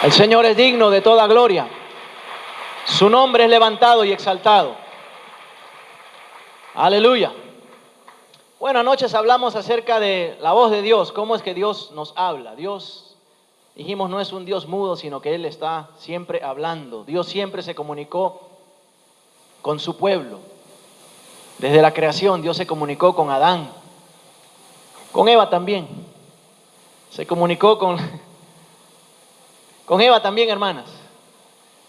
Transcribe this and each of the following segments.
El Señor es digno de toda gloria. Su nombre es levantado y exaltado. Aleluya. Bueno, anoche hablamos acerca de la voz de Dios. ¿Cómo es que Dios nos habla? Dios, dijimos, no es un Dios mudo, sino que Él está siempre hablando. Dios siempre se comunicó con su pueblo. Desde la creación, Dios se comunicó con Adán. Con Eva también. Se comunicó con Eva también, hermanas.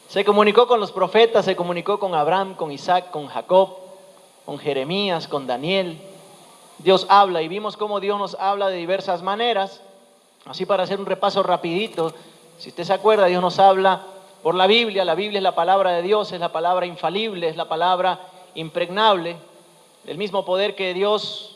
Se comunicó con los profetas, se comunicó con Abraham, con Isaac, con Jacob, con Jeremías, con Daniel. Dios habla y vimos cómo Dios nos habla de diversas maneras. Así para hacer un repaso rapidito, si usted se acuerda, Dios nos habla por la Biblia. La Biblia es la palabra de Dios, es la palabra infalible, es la palabra impregnable. El mismo poder que Dios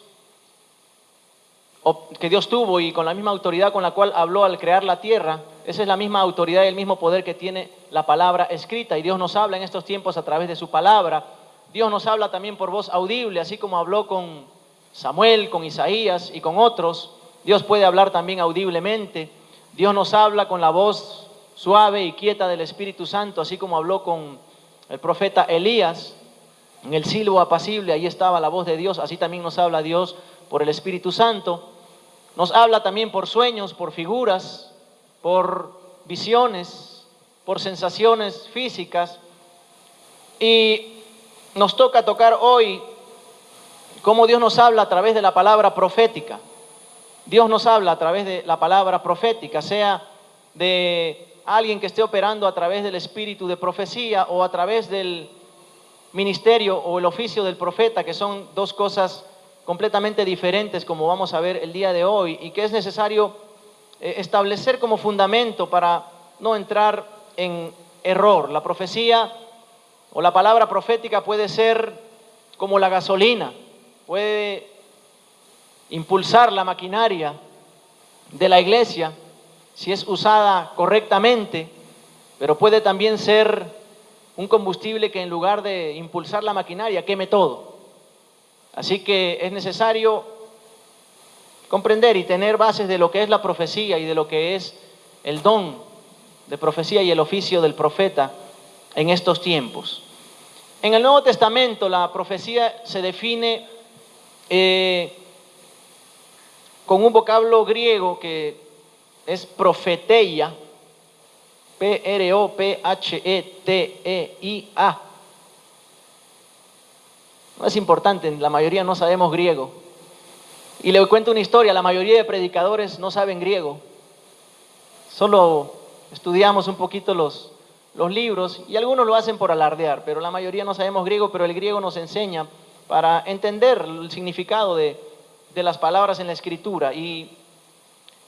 tuvo y con la misma autoridad con la cual habló al crear la tierra, esa es la misma autoridad y el mismo poder que tiene la palabra escrita. Y Dios nos habla en estos tiempos a través de su palabra. Dios nos habla también por voz audible, así como habló con Samuel, con Isaías y con otros. Dios puede hablar también audiblemente. Dios nos habla con la voz suave y quieta del Espíritu Santo, así como habló con el profeta Elías. En el silbo apacible, ahí estaba la voz de Dios. Así también nos habla Dios por el Espíritu Santo. Nos habla también por sueños, por figuras, por visiones, por sensaciones físicas. Y nos toca tocar hoy cómo Dios nos habla a través de la palabra profética. Dios nos habla a través de la palabra profética, sea de alguien que esté operando a través del espíritu de profecía o a través del ministerio o el oficio del profeta, que son dos cosas completamente diferentes, como vamos a ver el día de hoy, y que es necesario establecer como fundamento para no entrar en error. La profecía o la palabra profética puede ser como la gasolina, puede impulsar la maquinaria de la iglesia si es usada correctamente, pero puede también ser un combustible que en lugar de impulsar la maquinaria queme todo. Así que es necesario comprender y tener bases de lo que es la profecía y de lo que es el don de profecía y el oficio del profeta en estos tiempos. En el Nuevo Testamento la profecía se define con un vocablo griego que es profeteia, P-R-O-P-H-E-T-E-I-A. No es importante, la mayoría no sabemos griego. Y le cuento una historia, la mayoría de predicadores no saben griego. Solo estudiamos un poquito los libros y algunos lo hacen por alardear, pero la mayoría no sabemos griego, pero el griego nos enseña para entender el significado de las palabras en la Escritura. Y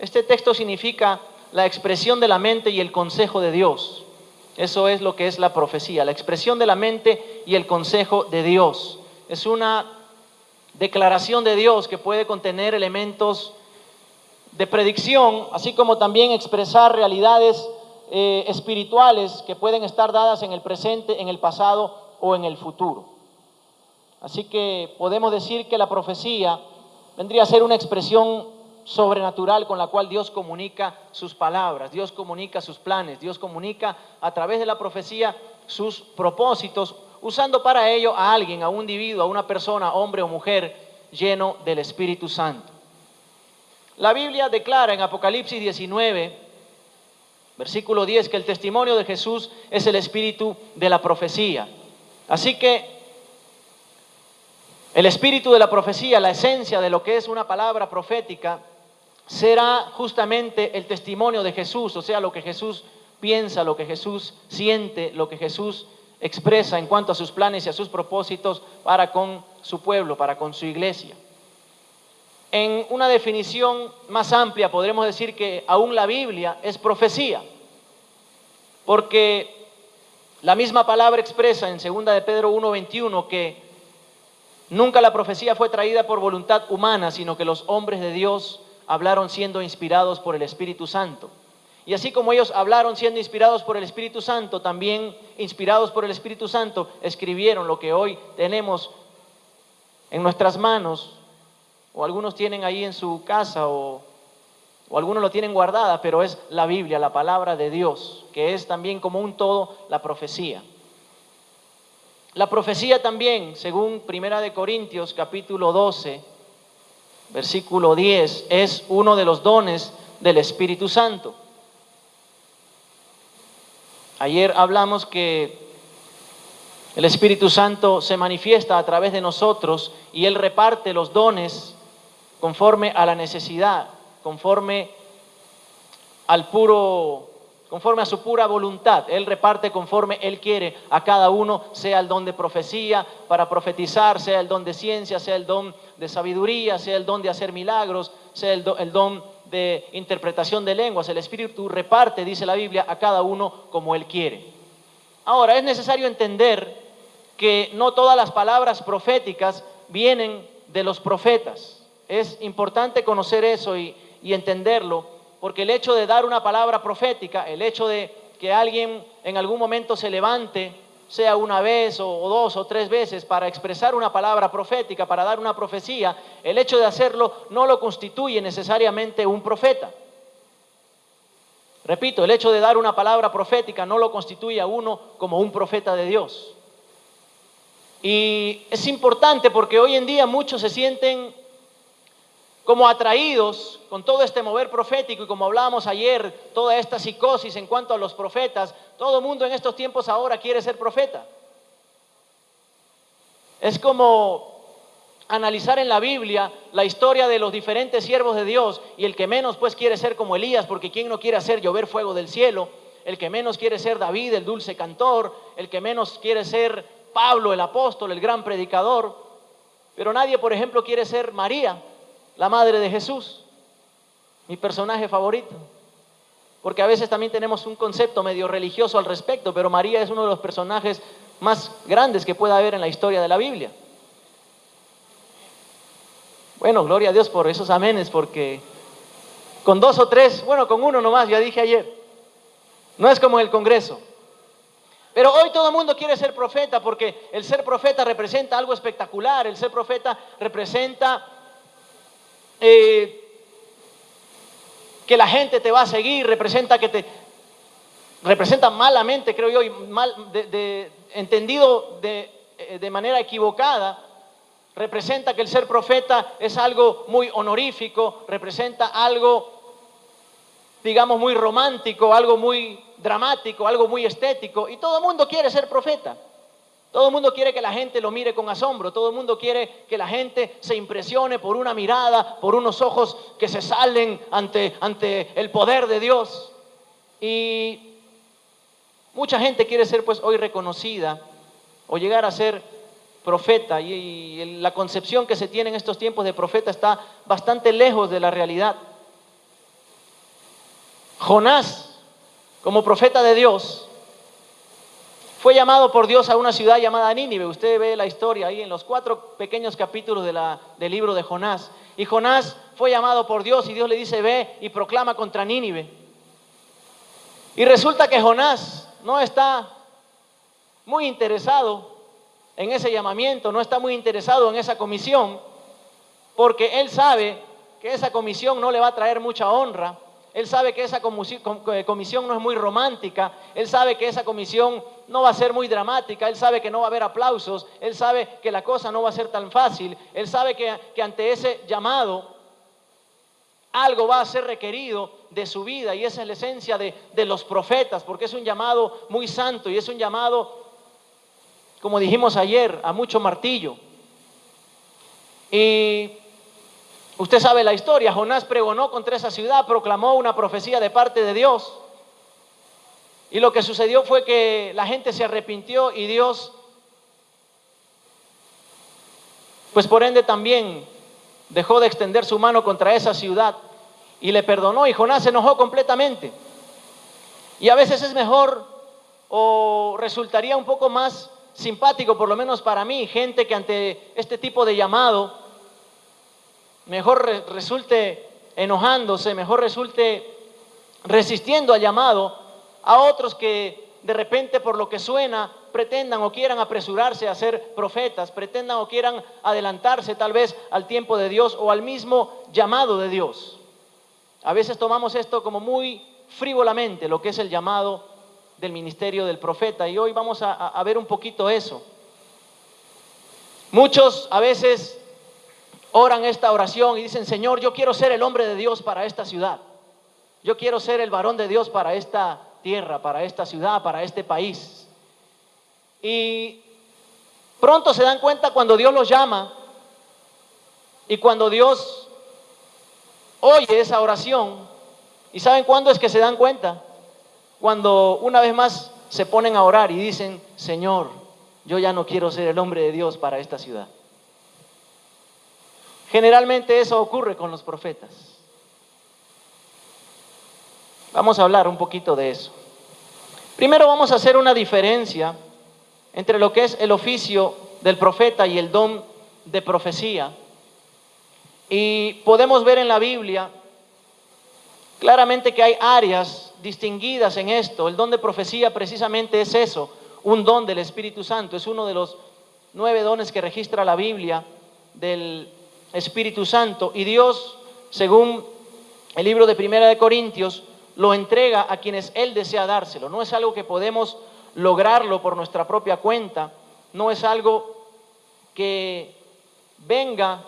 este texto significa la expresión de la mente y el consejo de Dios. Eso es lo que es la profecía, la expresión de la mente y el consejo de Dios. Es una declaración de Dios que puede contener elementos de predicción, así como también expresar realidades espirituales que pueden estar dadas en el presente, en el pasado o en el futuro. Así que podemos decir que la profecía vendría a ser una expresión sobrenatural con la cual Dios comunica sus palabras, Dios comunica sus planes, Dios comunica a través de la profecía sus propósitos, usando para ello a alguien, a un individuo, a una persona, hombre o mujer, lleno del Espíritu Santo. La Biblia declara en Apocalipsis 19, versículo 10, que el testimonio de Jesús es el espíritu de la profecía. Así que el espíritu de la profecía, la esencia de lo que es una palabra profética, será justamente el testimonio de Jesús, o sea, lo que Jesús piensa, lo que Jesús siente, lo que Jesús expresa en cuanto a sus planes y a sus propósitos para con su pueblo, para con su iglesia. En una definición más amplia podremos decir que aún la Biblia es profecía, porque la misma palabra expresa en 2 de Pedro 1:21 que nunca la profecía fue traída por voluntad humana, sino que los hombres de Dios hablaron siendo inspirados por el Espíritu Santo. Y así como ellos hablaron siendo inspirados por el Espíritu Santo, también inspirados por el Espíritu Santo, escribieron lo que hoy tenemos en nuestras manos, o algunos tienen ahí en su casa o o algunos lo tienen guardada, pero es la Biblia, la palabra de Dios, que es también como un todo la profecía. La profecía también, según Primera de Corintios, capítulo 12, versículo 10, es uno de los dones del Espíritu Santo. Ayer hablamos que el Espíritu Santo se manifiesta a través de nosotros y Él reparte los dones conforme a la necesidad, conforme a su pura voluntad. Él reparte conforme Él quiere a cada uno, sea el don de profecía para profetizar, sea el don de ciencia, sea el don de sabiduría, sea el don de hacer milagros, sea el don de interpretación de lenguas. El Espíritu reparte, dice la Biblia, a cada uno como Él quiere. Ahora, es necesario entender que no todas las palabras proféticas vienen de los profetas. Es importante conocer eso y entenderlo, porque el hecho de dar una palabra profética, el hecho de que alguien en algún momento se levante, sea una vez o dos o tres veces, para expresar una palabra profética, para dar una profecía, el hecho de hacerlo no lo constituye necesariamente un profeta. Repito, el hecho de dar una palabra profética no lo constituye a uno como un profeta de Dios. Y es importante porque hoy en día muchos se sienten como atraídos con todo este mover profético, y como hablábamos ayer, toda esta psicosis en cuanto a los profetas. Todo el mundo en estos tiempos ahora quiere ser profeta. Es como analizar en la Biblia la historia de los diferentes siervos de Dios, y el que menos pues quiere ser como Elías, porque ¿quién no quiere hacer llover fuego del cielo? El que menos quiere ser David, el dulce cantor, el que menos quiere ser Pablo, el apóstol, el gran predicador. Pero nadie, por ejemplo, quiere ser María, la madre de Jesús, mi personaje favorito, porque a veces también tenemos un concepto medio religioso al respecto, pero María es uno de los personajes más grandes que pueda haber en la historia de la Biblia. Bueno, gloria a Dios por esos amenes, porque con dos o tres, bueno, con uno nomás, ya dije ayer, no es como en el Congreso. Pero hoy todo el mundo quiere ser profeta, porque el ser profeta representa algo espectacular. El ser profeta representa que la gente te va a seguir, representa malamente, creo yo, y entendido de manera equivocada, representa que el ser profeta es algo muy honorífico, representa algo, digamos, muy romántico, algo muy dramático, algo muy estético, y todo el mundo quiere ser profeta. Todo el mundo quiere que la gente lo mire con asombro, todo el mundo quiere que la gente se impresione por una mirada, por unos ojos que se salen ante el poder de Dios. Y mucha gente quiere ser pues hoy reconocida o llegar a ser profeta, y la concepción que se tiene en estos tiempos de profeta está bastante lejos de la realidad. Jonás, como profeta de Dios, fue llamado por Dios a una ciudad llamada Nínive. Usted ve la historia ahí en los 4 pequeños capítulos del libro de Jonás. Y Jonás fue llamado por Dios y Dios le dice: ve y proclama contra Nínive. Y resulta que Jonás no está muy interesado en ese llamamiento, no está muy interesado en esa comisión, porque él sabe que esa comisión no le va a traer mucha honra. Él sabe que esa comisión no es muy romántica, él sabe que esa comisión no va a ser muy dramática, él sabe que no va a haber aplausos, él sabe que la cosa no va a ser tan fácil, él sabe que ante ese llamado algo va a ser requerido de su vida, y esa es la esencia de los profetas, porque es un llamado muy santo y es un llamado, como dijimos ayer, a mucho martillo. Y usted sabe la historia. Jonás pregonó contra esa ciudad, proclamó una profecía de parte de Dios. Y lo que sucedió fue que la gente se arrepintió y Dios, pues por ende también dejó de extender su mano contra esa ciudad y le perdonó, y Jonás se enojó completamente. Y a veces es mejor, o resultaría un poco más simpático, por lo menos para mí, gente que ante este tipo de llamado mejor resulte enojándose, mejor resulte resistiendo al llamado, a otros que de repente, por lo que suena, pretendan o quieran apresurarse a ser profetas, pretendan o quieran adelantarse tal vez al tiempo de Dios o al mismo llamado de Dios. A veces tomamos esto como muy frívolamente, lo que es el llamado del ministerio del profeta, y hoy vamos a ver un poquito eso. Muchos a veces oran esta oración y dicen: Señor, yo quiero ser el hombre de Dios para esta ciudad. Yo quiero ser el varón de Dios para esta tierra, para esta ciudad, para este país. Y pronto se dan cuenta cuando Dios los llama y cuando Dios oye esa oración. ¿Y saben cuándo es que se dan cuenta? Cuando una vez más se ponen a orar y dicen: Señor, yo ya no quiero ser el hombre de Dios para esta ciudad. Generalmente eso ocurre con los profetas. Vamos a hablar un poquito de eso. Primero vamos a hacer una diferencia entre lo que es el oficio del profeta y el don de profecía. Y podemos ver en la Biblia claramente que hay áreas distinguidas en esto. El don de profecía precisamente es eso, un don del Espíritu Santo. Es uno de los 9 dones que registra la Biblia del Espíritu Santo. Y Dios, según el libro de Primera de Corintios, lo entrega a quienes Él desea dárselo. No es algo que podemos lograrlo por nuestra propia cuenta. No es algo que venga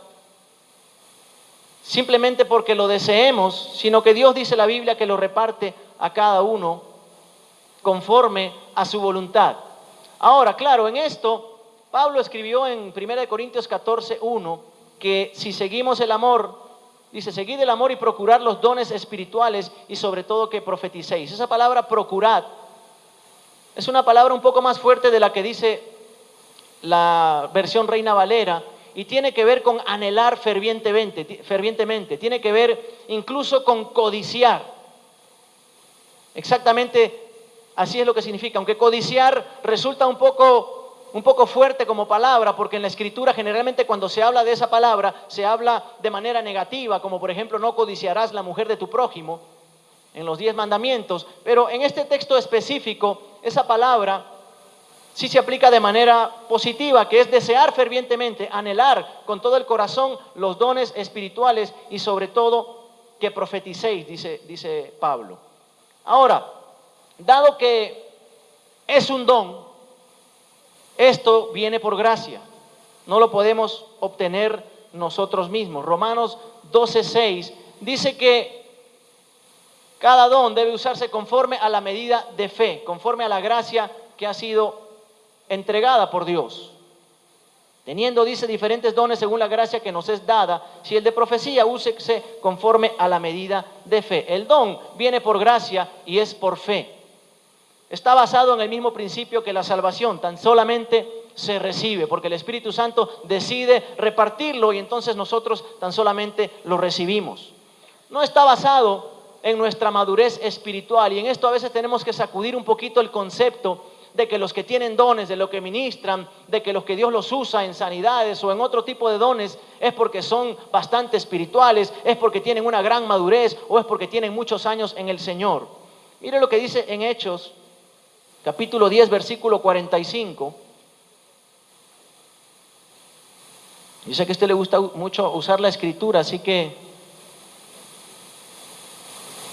simplemente porque lo deseemos, sino que Dios, dice la Biblia, que lo reparte a cada uno conforme a su voluntad. Ahora, claro, en esto Pablo escribió en 1 Corintios 14:1 que si seguimos el amor, dice: seguid el amor y procurad los dones espirituales y sobre todo que profeticéis. Esa palabra procurad es una palabra un poco más fuerte de la que dice la versión Reina Valera, y tiene que ver con anhelar fervientemente, tiene que ver incluso con codiciar. Exactamente así es lo que significa, aunque codiciar resulta un poco fuerte como palabra, porque en la Escritura generalmente cuando se habla de esa palabra se habla de manera negativa, como por ejemplo: no codiciarás la mujer de tu prójimo, en los 10 mandamientos. Pero en este texto específico, esa palabra sí se aplica de manera positiva, que es desear fervientemente, anhelar con todo el corazón los dones espirituales y sobre todo que profeticéis, dice Pablo. Ahora, dado que es un don, esto viene por gracia, no lo podemos obtener nosotros mismos. Romanos 12:6 dice que cada don debe usarse conforme a la medida de fe, conforme a la gracia que ha sido entregada por Dios. Teniendo, dice, diferentes dones según la gracia que nos es dada, si el de profecía, úsese conforme a la medida de fe. El don viene por gracia y es por fe. Está basado en el mismo principio que la salvación, tan solamente se recibe, porque el Espíritu Santo decide repartirlo y entonces nosotros tan solamente lo recibimos. No está basado en nuestra madurez espiritual, y en esto a veces tenemos que sacudir un poquito el concepto de que los que tienen dones, de lo que ministran, de que los que Dios los usa en sanidades o en otro tipo de dones es porque son bastante espirituales, es porque tienen una gran madurez o es porque tienen muchos años en el Señor. Mire lo que dice en Hechos, capítulo 10, versículo 45. Yo sé que a usted le gusta mucho usar la Escritura, así que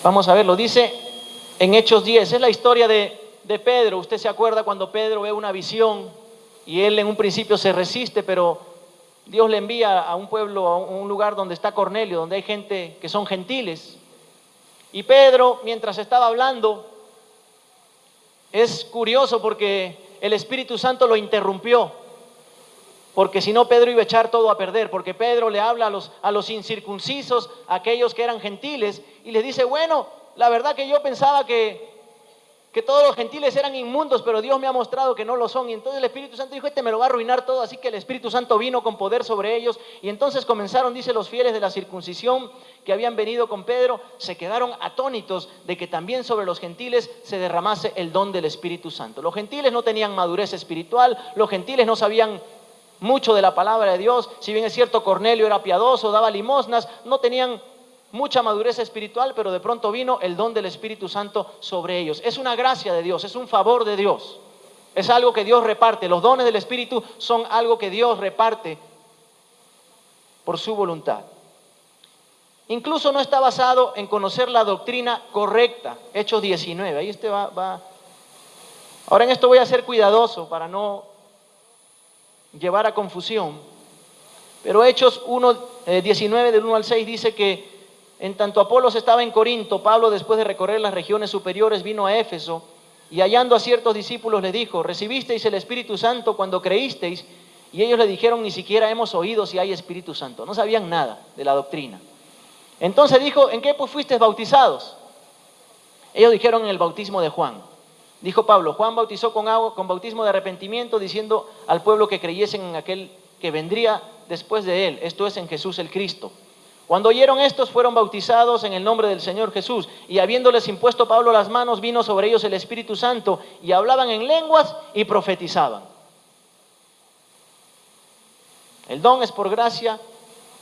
vamos a verlo. Dice en Hechos 10, es la historia de Pedro. Usted se acuerda cuando Pedro ve una visión y él en un principio se resiste, pero Dios le envía a un pueblo, a un lugar donde está Cornelio, donde hay gente que son gentiles. Y Pedro, mientras estaba hablando, es curioso porque el Espíritu Santo lo interrumpió, porque si no Pedro iba a echar todo a perder, porque Pedro le habla a los incircuncisos, a aquellos que eran gentiles, y les dice: bueno, la verdad que yo pensaba que todos los gentiles eran inmundos, pero Dios me ha mostrado que no lo son. Y entonces el Espíritu Santo dijo: este me lo va a arruinar todo. Así que el Espíritu Santo vino con poder sobre ellos. Y entonces comenzaron, dice, los fieles de la circuncisión que habían venido con Pedro, se quedaron atónitos de que también sobre los gentiles se derramase el don del Espíritu Santo. Los gentiles no tenían madurez espiritual, los gentiles no sabían mucho de la palabra de Dios. Si bien es cierto, Cornelio era piadoso, daba limosnas, no tenían mucha madurez espiritual, pero de pronto vino el don del Espíritu Santo sobre ellos. Es una gracia de Dios, es un favor de Dios, es algo que Dios reparte. Los dones del Espíritu son algo que Dios reparte por su voluntad. Incluso no está basado en conocer la doctrina correcta. Hechos 19. Ahí usted va. Ahora en esto voy a ser cuidadoso para no llevar a confusión. Pero Hechos 19 del 1 al 6 dice que en tanto Apolos estaba en Corinto, Pablo, después de recorrer las regiones superiores, vino a Éfeso y hallando a ciertos discípulos le dijo: ¿recibisteis el Espíritu Santo cuando creísteis? Y ellos le dijeron: ni siquiera hemos oído si hay Espíritu Santo. No sabían nada de la doctrina. Entonces dijo: ¿en qué pues fuisteis bautizados? Ellos dijeron: en el bautismo de Juan. Dijo Pablo: Juan bautizó con agua, con bautismo de arrepentimiento, diciendo al pueblo que creyesen en aquel que vendría después de él, esto es, en Jesús el Cristo. Cuando oyeron estos, fueron bautizados en el nombre del Señor Jesús, y habiéndoles impuesto Pablo las manos, vino sobre ellos el Espíritu Santo, y hablaban en lenguas y profetizaban. El don es por gracia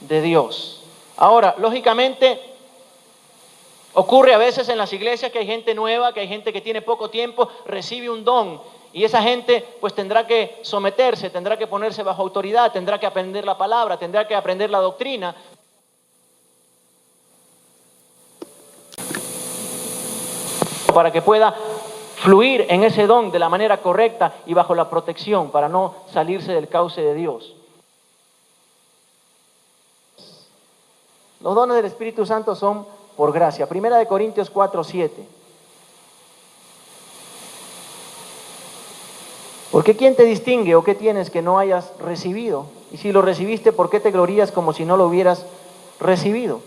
de Dios. Ahora, lógicamente, ocurre a veces en las iglesias que hay gente nueva, que hay gente que tiene poco tiempo, recibe un don, y esa gente pues tendrá que someterse, tendrá que ponerse bajo autoridad, tendrá que aprender la palabra, tendrá que aprender la doctrina. Para que pueda fluir en ese don de la manera correcta y bajo la protección, para no salirse del cauce de Dios. Los dones del Espíritu Santo son por gracia. Primera de Corintios 4:7. Porque ¿quién te distingue o qué tienes que no hayas recibido? Y si lo recibiste, ¿por qué te glorías como si no lo hubieras recibido?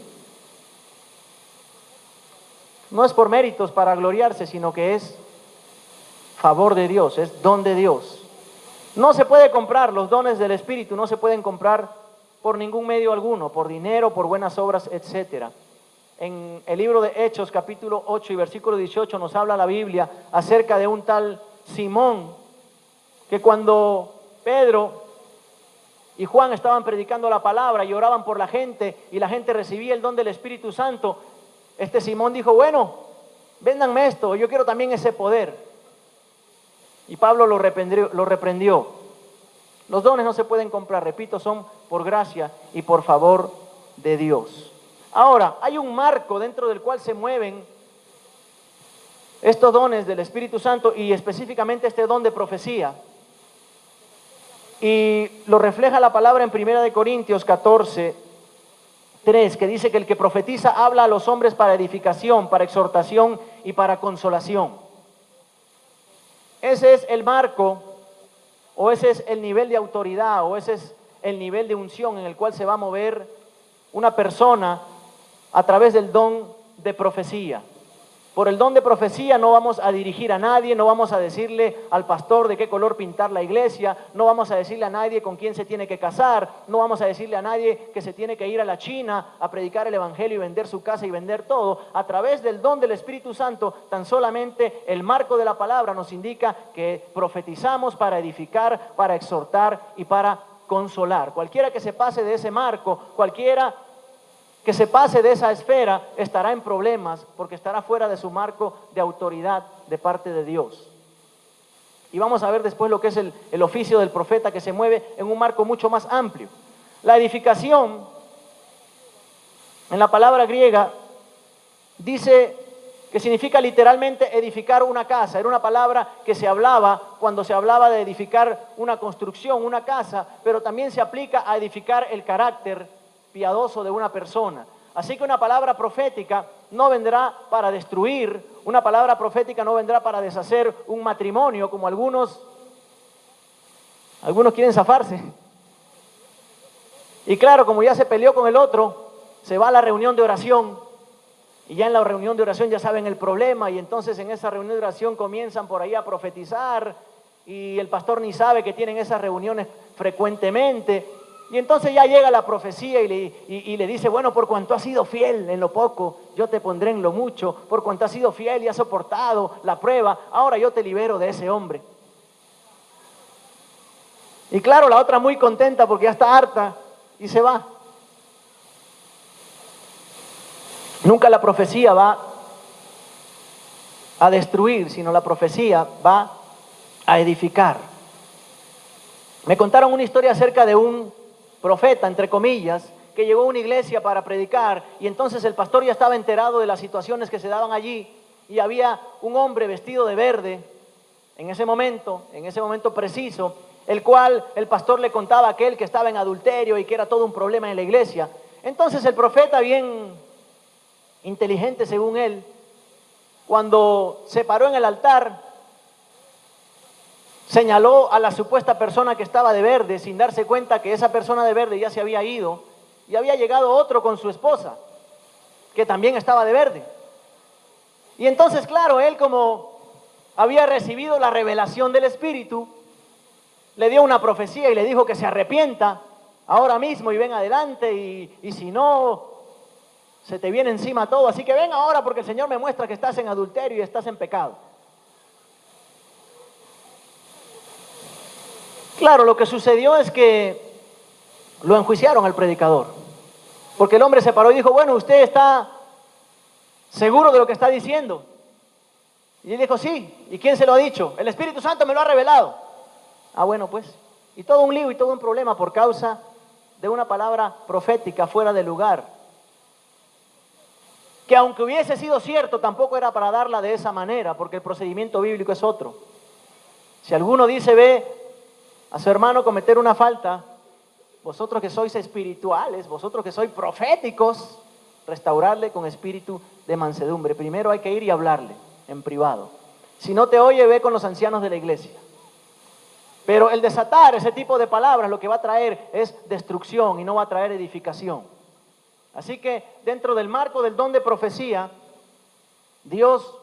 No es por méritos para gloriarse, sino que es favor de Dios, es don de Dios. No se puede comprar, los dones del Espíritu no se pueden comprar por ningún medio alguno, por dinero, por buenas obras, etc. En el libro de Hechos, capítulo 8 y versículo 18, nos habla la Biblia acerca de un tal Simón, que cuando Pedro y Juan estaban predicando la palabra y oraban por la gente, y la gente recibía el don del Espíritu Santo, este Simón dijo: bueno, véndanme esto, yo quiero también ese poder. Y Pablo lo reprendió. Los dones no se pueden comprar, repito, son por gracia y por favor de Dios. Ahora, hay un marco dentro del cual se mueven estos dones del Espíritu Santo, y específicamente este don de profecía. Y lo refleja la palabra en 1 Corintios 14:3, que dice que el que profetiza habla a los hombres para edificación, para exhortación y para consolación. Ese es el marco, o ese es el nivel de autoridad, o ese es el nivel de unción en el cual se va a mover una persona a través del don de profecía. Por el don de profecía no vamos a dirigir a nadie, no vamos a decirle al pastor de qué color pintar la iglesia, no vamos a decirle a nadie con quién se tiene que casar, no vamos a decirle a nadie que se tiene que ir a la China a predicar el evangelio y vender su casa y vender todo. A través del don del Espíritu Santo, tan solamente el marco de la palabra nos indica que profetizamos para edificar, para exhortar y para consolar. Cualquiera que se pase de ese marco, cualquiera que se pase de esa esfera, estará en problemas, porque estará fuera de su marco de autoridad de parte de Dios. Y vamos a ver después lo que es el oficio del profeta, que se mueve en un marco mucho más amplio. La edificación, en la palabra griega, dice que significa literalmente edificar una casa. Era una palabra que se hablaba cuando se hablaba de edificar una construcción, una casa, pero también se aplica a edificar el carácter piadoso de una persona. Así que una palabra profética no vendrá para destruir, una palabra profética no vendrá para deshacer un matrimonio, como algunos quieren zafarse. Y claro, como ya se peleó con el otro, se va a la reunión de oración, y ya en la reunión de oración ya saben el problema, y entonces en esa reunión de oración comienzan por ahí a profetizar, y el pastor ni sabe que tienen esas reuniones frecuentemente. Y entonces ya llega la profecía y le dice: bueno, por cuanto has sido fiel en lo poco, yo te pondré en lo mucho. Por cuanto has sido fiel y has soportado la prueba, ahora yo te libero de ese hombre. Y claro, la otra muy contenta porque ya está harta y se va. Nunca la profecía va a destruir, sino la profecía va a edificar. Me contaron una historia acerca de un profeta, entre comillas, que llegó a una iglesia para predicar y entonces el pastor ya estaba enterado de las situaciones que se daban allí y había un hombre vestido de verde en ese momento preciso, el cual el pastor le contaba a aquel que estaba en adulterio y que era todo un problema en la iglesia. Entonces el profeta, bien inteligente según él, cuando se paró en el altar, señaló a la supuesta persona que estaba de verde sin darse cuenta que esa persona de verde ya se había ido y había llegado otro con su esposa, que también estaba de verde. Y entonces, claro, él como había recibido la revelación del Espíritu, le dio una profecía y le dijo que se arrepienta ahora mismo y ven adelante y si no, se te viene encima todo. Así que ven ahora porque el Señor me muestra que estás en adulterio y estás en pecado. Claro, lo que sucedió es que lo enjuiciaron al predicador, porque el hombre se paró y dijo, bueno, ¿usted está seguro de lo que está diciendo? Y él dijo, sí. ¿Y quién se lo ha dicho? El Espíritu Santo me lo ha revelado. Ah, bueno, pues. Y todo un lío y todo un problema por causa de una palabra profética fuera de lugar, que aunque hubiese sido cierto, tampoco era para darla de esa manera, porque el procedimiento bíblico es otro. Si alguno dice, ve a su hermano cometer una falta, vosotros que sois espirituales, vosotros que sois proféticos, restaurarle con espíritu de mansedumbre. Primero hay que ir y hablarle en privado. Si no te oye, ve con los ancianos de la iglesia. Pero el desatar ese tipo de palabras lo que va a traer es destrucción y no va a traer edificación. Así que dentro del marco del don de profecía, Dios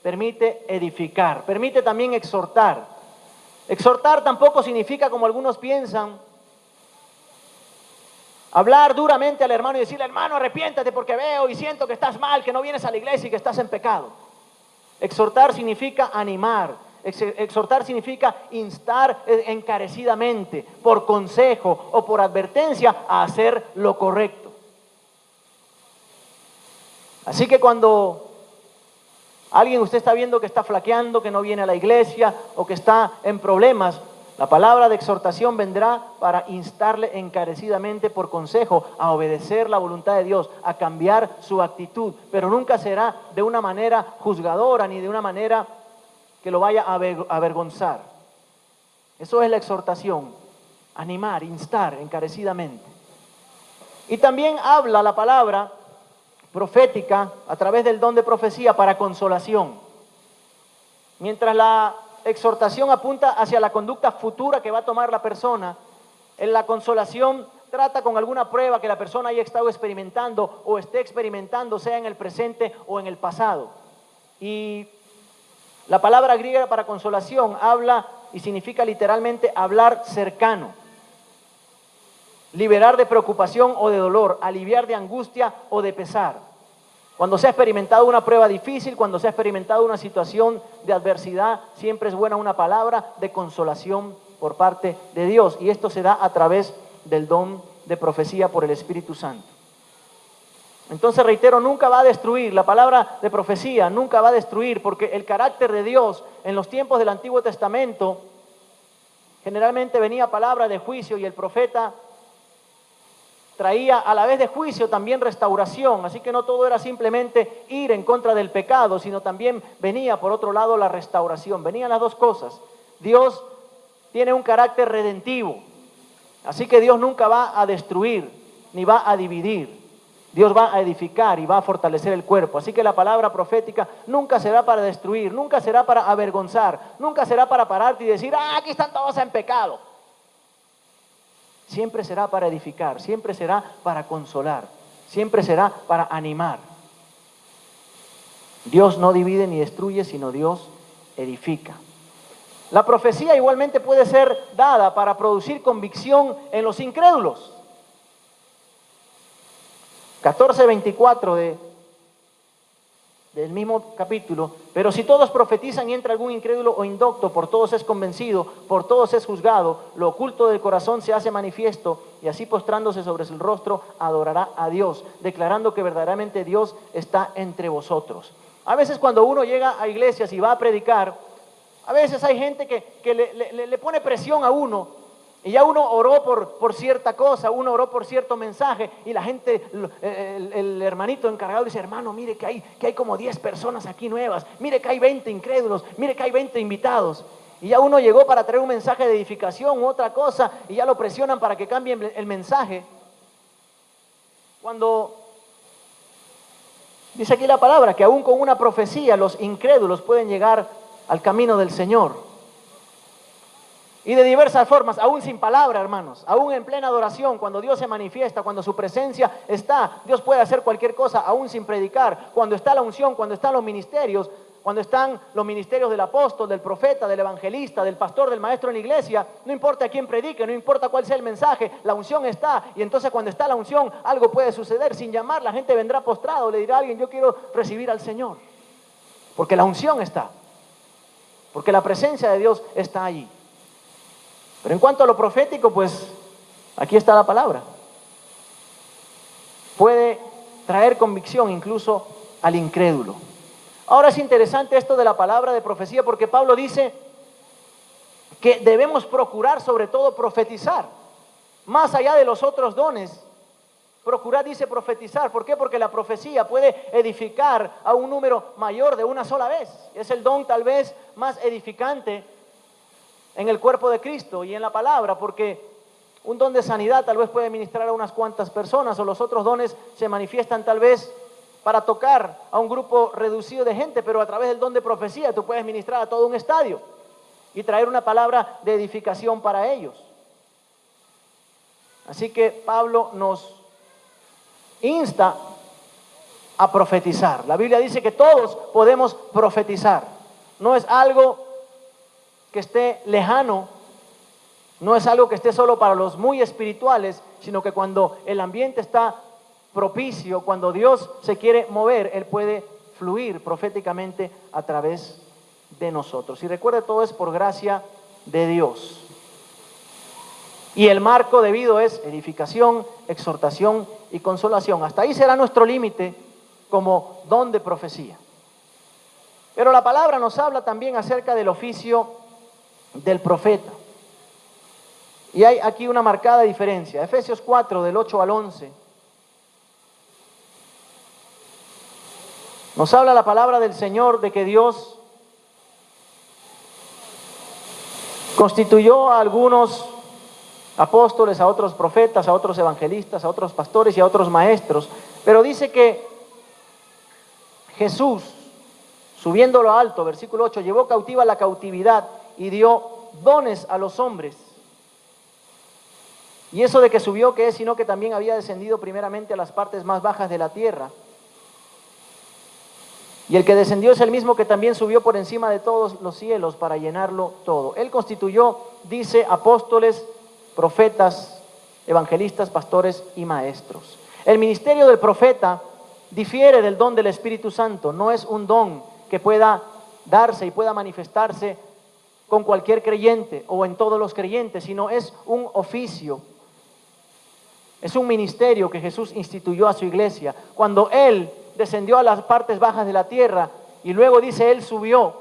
permite edificar, permite también exhortar. Exhortar tampoco significa, como algunos piensan, hablar duramente al hermano y decirle, hermano, arrepiéntate porque veo y siento que estás mal, que no vienes a la iglesia y que estás en pecado. Exhortar significa animar, exhortar significa instar encarecidamente, por consejo o por advertencia, a hacer lo correcto. Así que cuando alguien usted está viendo que está flaqueando, que no viene a la iglesia o que está en problemas, la palabra de exhortación vendrá para instarle encarecidamente por consejo a obedecer la voluntad de Dios, a cambiar su actitud, pero nunca será de una manera juzgadora ni de una manera que lo vaya a avergonzar. Eso es la exhortación, animar, instar encarecidamente. Y también habla la palabra profética a través del don de profecía para consolación. Mientras la exhortación apunta hacia la conducta futura que va a tomar la persona, en la consolación trata con alguna prueba que la persona haya estado experimentando o esté experimentando, sea en el presente o en el pasado. Y la palabra griega para consolación habla y significa literalmente hablar cercano, liberar de preocupación o de dolor, aliviar de angustia o de pesar. Cuando se ha experimentado una prueba difícil, cuando se ha experimentado una situación de adversidad, siempre es buena una palabra de consolación por parte de Dios. Y esto se da a través del don de profecía por el Espíritu Santo. Entonces, reitero, nunca va a destruir, la palabra de profecía nunca va a destruir, porque el carácter de Dios en los tiempos del Antiguo Testamento generalmente venía palabra de juicio y el profeta traía a la vez de juicio también restauración, así que no todo era simplemente ir en contra del pecado, sino también venía por otro lado la restauración, venían las dos cosas. Dios tiene un carácter redentivo, así que Dios nunca va a destruir ni va a dividir, Dios va a edificar y va a fortalecer el cuerpo, así que la palabra profética nunca será para destruir, nunca será para avergonzar, nunca será para pararte y decir, aquí están todos en pecado. Siempre será para edificar, siempre será para consolar, siempre será para animar. Dios no divide ni destruye, sino Dios edifica. La profecía igualmente puede ser dada para producir convicción en los incrédulos. 14:24 del mismo capítulo, pero si todos profetizan y entra algún incrédulo o indocto, por todos es convencido, por todos es juzgado, lo oculto del corazón se hace manifiesto, y así postrándose sobre su rostro adorará a Dios, declarando que verdaderamente Dios está entre vosotros. A veces cuando uno llega a iglesias y va a predicar, a veces hay gente que le pone presión a uno Y ya uno oró por cierta cosa, uno oró por cierto mensaje y la gente, el hermanito encargado dice, hermano, mire que hay como 10 personas aquí nuevas, mire que hay 20 incrédulos, mire que hay 20 invitados. Y ya uno llegó para traer un mensaje de edificación u otra cosa y ya lo presionan para que cambien el mensaje. Cuando dice aquí la palabra que aún con una profecía los incrédulos pueden llegar al camino del Señor. Y de diversas formas, aún sin palabra, hermanos, aún en plena adoración, cuando Dios se manifiesta, cuando su presencia está, Dios puede hacer cualquier cosa, aún sin predicar. Cuando está la unción, cuando están los ministerios, cuando están los ministerios del apóstol, del profeta, del evangelista, del pastor, del maestro en la iglesia, no importa a quién predique, no importa cuál sea el mensaje, la unción está. Y entonces cuando está la unción, algo puede suceder. Sin llamar, la gente vendrá postrado, le dirá a alguien, yo quiero recibir al Señor. Porque la unción está, porque la presencia de Dios está allí. Pero en cuanto a lo profético, pues aquí está la palabra. Puede traer convicción incluso al incrédulo. Ahora es interesante esto de la palabra de profecía porque Pablo dice que debemos procurar sobre todo profetizar. Más allá de los otros dones, procurar dice profetizar. ¿Por qué? Porque la profecía puede edificar a un número mayor de una sola vez. Es el don tal vez más edificante en el cuerpo de Cristo y en la palabra, porque un don de sanidad tal vez puede ministrar a unas cuantas personas, o los otros dones se manifiestan tal vez para tocar a un grupo reducido de gente, pero a través del don de profecía tú puedes ministrar a todo un estadio y traer una palabra de edificación para ellos. Así que Pablo nos insta a profetizar. La Biblia dice que todos podemos profetizar. No es algo que esté lejano, no es algo que esté solo para los muy espirituales, sino que cuando el ambiente está propicio, cuando Dios se quiere mover, Él puede fluir proféticamente a través de nosotros. Y recuerde, todo es por gracia de Dios. Y el marco debido es edificación, exhortación y consolación. Hasta ahí será nuestro límite como don de profecía. Pero la palabra nos habla también acerca del oficio del profeta. Y hay aquí una marcada diferencia. Efesios 4, del 8 al 11. Nos habla la palabra del Señor de que Dios constituyó a algunos apóstoles, a otros profetas, a otros evangelistas, a otros pastores y a otros maestros. Pero dice que Jesús, subiendo lo alto, versículo 8, llevó cautiva la cautividad y dio dones a los hombres. Y eso de que subió, ¿qué es? Sino que también había descendido primeramente a las partes más bajas de la tierra. Y el que descendió es el mismo que también subió por encima de todos los cielos para llenarlo todo. Él constituyó, dice, apóstoles, profetas, evangelistas, pastores y maestros. El ministerio del profeta difiere del don del Espíritu Santo. No es un don que pueda darse y pueda manifestarse con cualquier creyente o en todos los creyentes, sino es un oficio, es un ministerio que Jesús instituyó a su iglesia. Cuando Él descendió a las partes bajas de la tierra y luego dice Él subió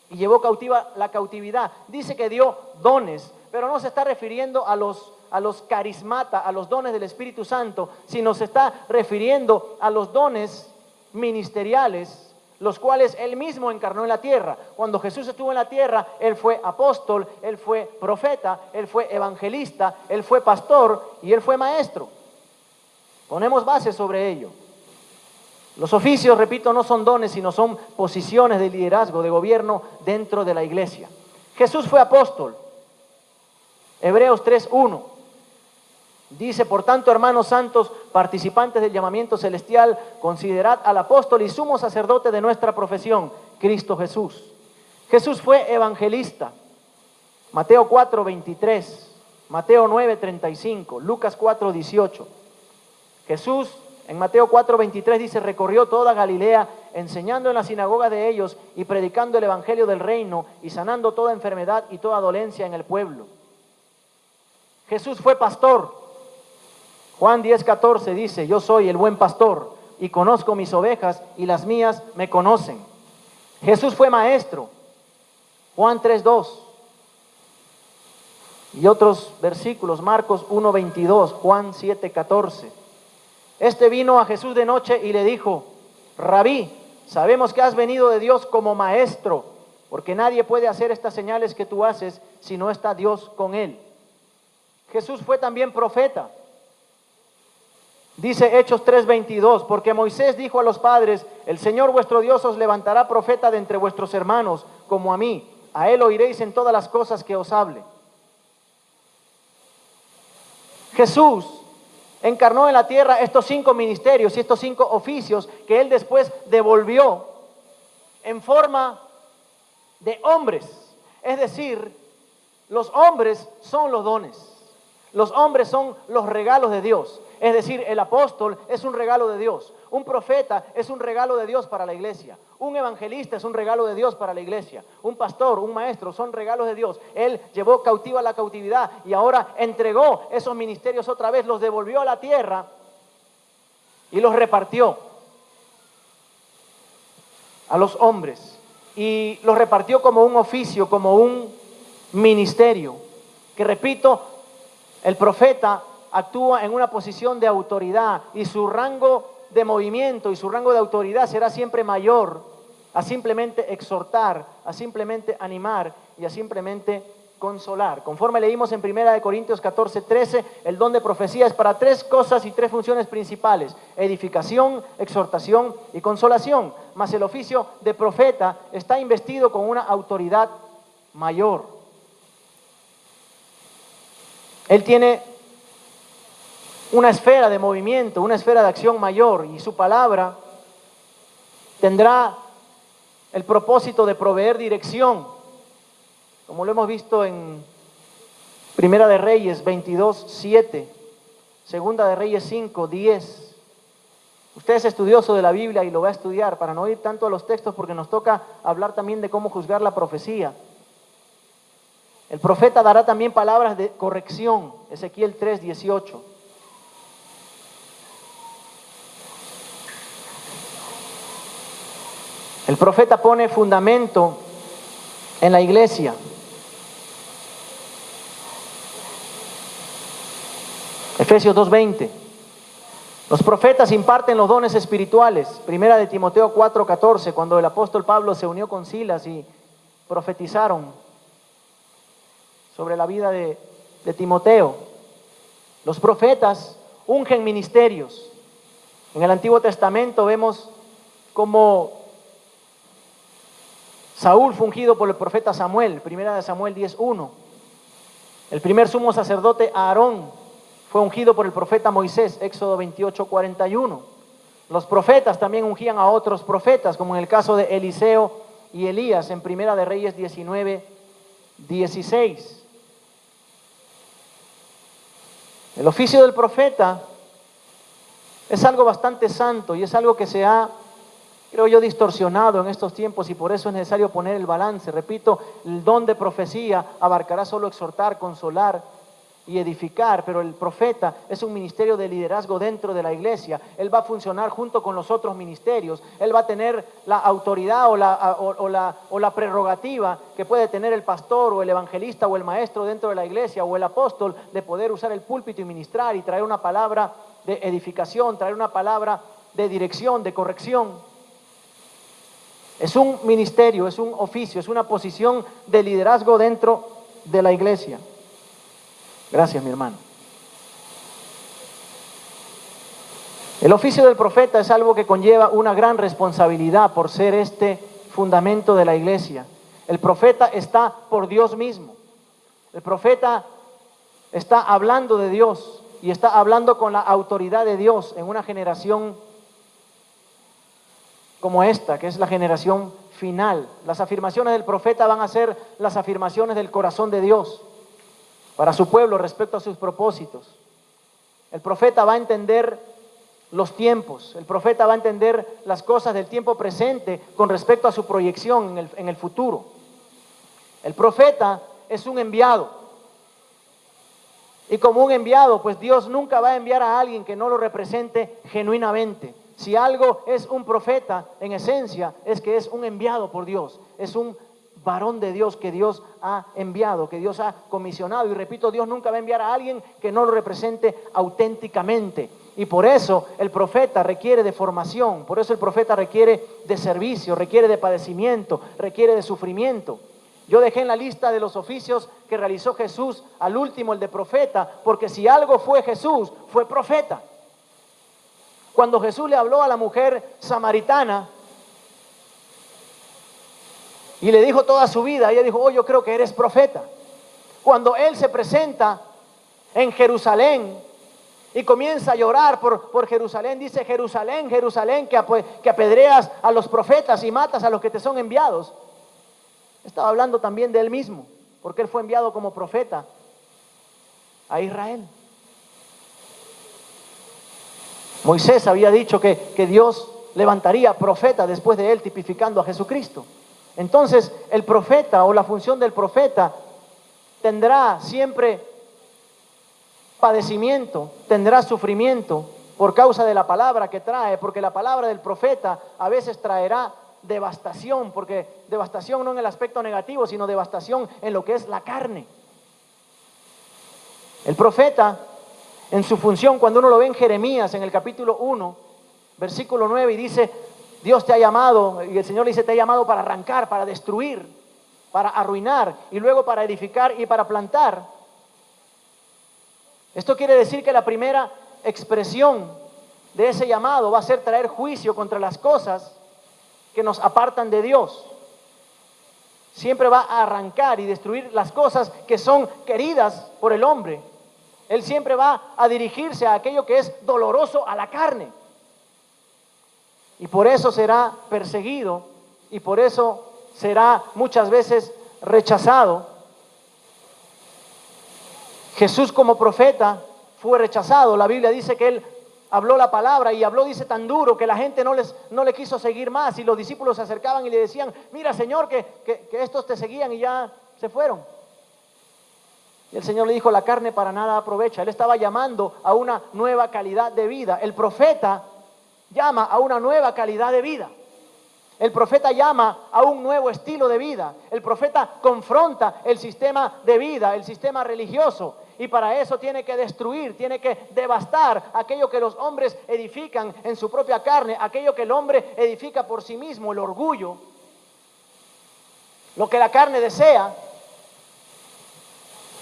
y llevó cautiva la cautividad, dice que dio dones, pero no se está refiriendo a los carismata, a los dones del Espíritu Santo, sino se está refiriendo a los dones ministeriales, los cuales Él mismo encarnó en la tierra. Cuando Jesús estuvo en la tierra, Él fue apóstol, Él fue profeta, Él fue evangelista, Él fue pastor y Él fue maestro. Ponemos bases sobre ello. Los oficios, repito, no son dones, sino son posiciones de liderazgo, de gobierno dentro de la iglesia. Jesús fue apóstol. Hebreos 3:1 dice, por tanto, hermanos santos, participantes del llamamiento celestial, considerad al apóstol y sumo sacerdote de nuestra profesión, Cristo Jesús. Jesús fue evangelista. Mateo 4:23, Mateo 9:35, Lucas 4:18. Jesús en Mateo 4:23 dice, recorrió toda Galilea, enseñando en las sinagogas de ellos y predicando el evangelio del reino y sanando toda enfermedad y toda dolencia en el pueblo. Jesús fue pastor. Juan 10:14 dice, yo soy el buen pastor y conozco mis ovejas y las mías me conocen. Jesús fue maestro. Juan 3:2 Y otros versículos, Marcos 1:22, Juan 7:14. Este vino a Jesús de noche y le dijo: Rabí, sabemos que has venido de Dios como maestro, porque nadie puede hacer estas señales que tú haces si no está Dios con él. Jesús fue también profeta. Dice Hechos 3:22, porque Moisés dijo a los padres: el Señor vuestro Dios os levantará profeta de entre vuestros hermanos, como a mí. A él oiréis en todas las cosas que os hable. Jesús encarnó en la tierra estos 5 ministerios y estos 5 oficios que él después devolvió en forma de hombres. Es decir, los hombres son los dones. Los hombres son los regalos de Dios. Es decir, el apóstol es un regalo de Dios. Un profeta es un regalo de Dios para la iglesia. Un evangelista es un regalo de Dios para la iglesia. Un pastor, un maestro son regalos de Dios. Él llevó cautiva la cautividad y ahora entregó esos ministerios otra vez, los devolvió a la tierra y los repartió a los hombres. Y los repartió como un oficio, como un ministerio. Que repito, el profeta actúa en una posición de autoridad y su rango de movimiento y su rango de autoridad será siempre mayor a simplemente exhortar, a simplemente animar y a simplemente consolar. Conforme leímos en 1 Corintios 14:13, el don de profecía es para 3 cosas y 3 funciones principales: edificación, exhortación y consolación. Mas el oficio de profeta está investido con una autoridad mayor. Él tiene una esfera de movimiento, una esfera de acción mayor, y su palabra tendrá el propósito de proveer dirección, como lo hemos visto en Primera de Reyes 22:7, Segunda de Reyes 5:10. Usted es estudioso de la Biblia y lo va a estudiar para no ir tanto a los textos, porque nos toca hablar también de cómo juzgar la profecía. El profeta dará también palabras de corrección, Ezequiel 3:18. El profeta pone fundamento en la iglesia. Efesios 2:20. Los profetas imparten los dones espirituales. Primera de Timoteo 4:14, cuando el apóstol Pablo se unió con Silas y profetizaron sobre la vida de Timoteo. Los profetas ungen ministerios. En el Antiguo Testamento vemos cómo Saúl fue ungido por el profeta Samuel, Primera de Samuel 10:1. El primer sumo sacerdote Aarón fue ungido por el profeta Moisés, Éxodo 28:41. Los profetas también ungían a otros profetas, como en el caso de Eliseo y Elías, en Primera de Reyes 19:16. El oficio del profeta es algo bastante santo y es algo que se ha, creo yo, distorsionado en estos tiempos, y por eso es necesario poner el balance. Repito, el don de profecía abarcará solo exhortar, consolar y edificar, pero el profeta es un ministerio de liderazgo dentro de la iglesia. Él va a funcionar junto con los otros ministerios. Él va a tener la autoridad o la prerrogativa que puede tener el pastor o el evangelista o el maestro dentro de la iglesia o el apóstol, de poder usar el púlpito y ministrar y traer una palabra de edificación, traer una palabra de dirección, de corrección. Es un ministerio, es un oficio, es una posición de liderazgo dentro de la iglesia. Gracias, mi hermano. El oficio del profeta es algo que conlleva una gran responsabilidad por ser este fundamento de la iglesia. El profeta está por Dios mismo. El profeta está hablando de Dios y está hablando con la autoridad de Dios en una generación como esta, que es la generación final. Las afirmaciones del profeta van a ser las afirmaciones del corazón de Dios para su pueblo respecto a sus propósitos. El profeta va a entender los tiempos, el profeta va a entender las cosas del tiempo presente con respecto a su proyección en el futuro. El profeta es un enviado, y como un enviado, pues Dios nunca va a enviar a alguien que no lo represente genuinamente. Si algo es un profeta, en esencia, es que es un enviado por Dios, es un varón de Dios que Dios ha enviado, que Dios ha comisionado. Y repito, Dios nunca va a enviar a alguien que no lo represente auténticamente. Y por eso el profeta requiere de formación, por eso el profeta requiere de servicio, requiere de padecimiento, requiere de sufrimiento. Yo dejé en la lista de los oficios que realizó Jesús al último el de profeta, porque si algo fue Jesús, fue profeta. Cuando Jesús le habló a la mujer samaritana y le dijo toda su vida, ella dijo, oh, yo creo que eres profeta. Cuando Él se presenta en Jerusalén y comienza a llorar por Jerusalén, dice, Jerusalén, Jerusalén, que apedreas a los profetas y matas a los que te son enviados. Estaba hablando también de Él mismo, porque Él fue enviado como profeta a Israel. Moisés había dicho que Dios levantaría profeta después de él, tipificando a Jesucristo. Entonces, el profeta o la función del profeta tendrá siempre padecimiento, tendrá sufrimiento por causa de la palabra que trae, porque la palabra del profeta a veces traerá devastación, porque devastación no en el aspecto negativo, sino devastación en lo que es la carne. El profeta, en su función, cuando uno lo ve en Jeremías, en el capítulo 1, versículo 9, y dice, Dios te ha llamado, y el Señor le dice, te ha llamado para arrancar, para destruir, para arruinar, y luego para edificar y para plantar. Esto quiere decir que la primera expresión de ese llamado va a ser traer juicio contra las cosas que nos apartan de Dios. Siempre va a arrancar y destruir las cosas que son queridas por el hombre. Él siempre va a dirigirse a aquello que es doloroso a la carne. Y por eso será perseguido y por eso será muchas veces rechazado. Jesús como profeta fue rechazado. La Biblia dice que Él habló la palabra y habló, dice, tan duro que la gente no le quiso seguir más y los discípulos se acercaban y le decían, mira Señor, que estos te seguían y ya se fueron. Y el Señor le dijo, la carne para nada aprovecha. Él estaba llamando a una nueva calidad de vida. El profeta llama a una nueva calidad de vida. El profeta llama a un nuevo estilo de vida. El profeta confronta el sistema de vida, el sistema religioso. Y para eso tiene que destruir, tiene que devastar aquello que los hombres edifican en su propia carne, aquello que el hombre edifica por sí mismo, el orgullo, lo que la carne desea.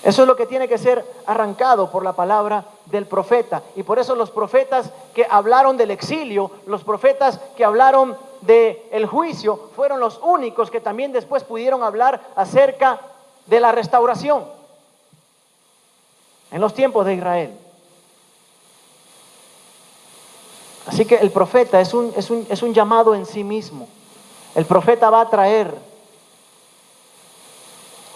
Eso es lo que tiene que ser arrancado por la palabra del profeta. Y por eso los profetas que hablaron del exilio, los profetas que hablaron del juicio, fueron los únicos que también después pudieron hablar acerca de la restauración en los tiempos de Israel. Así que el profeta es un llamado en sí mismo. El profeta va a traer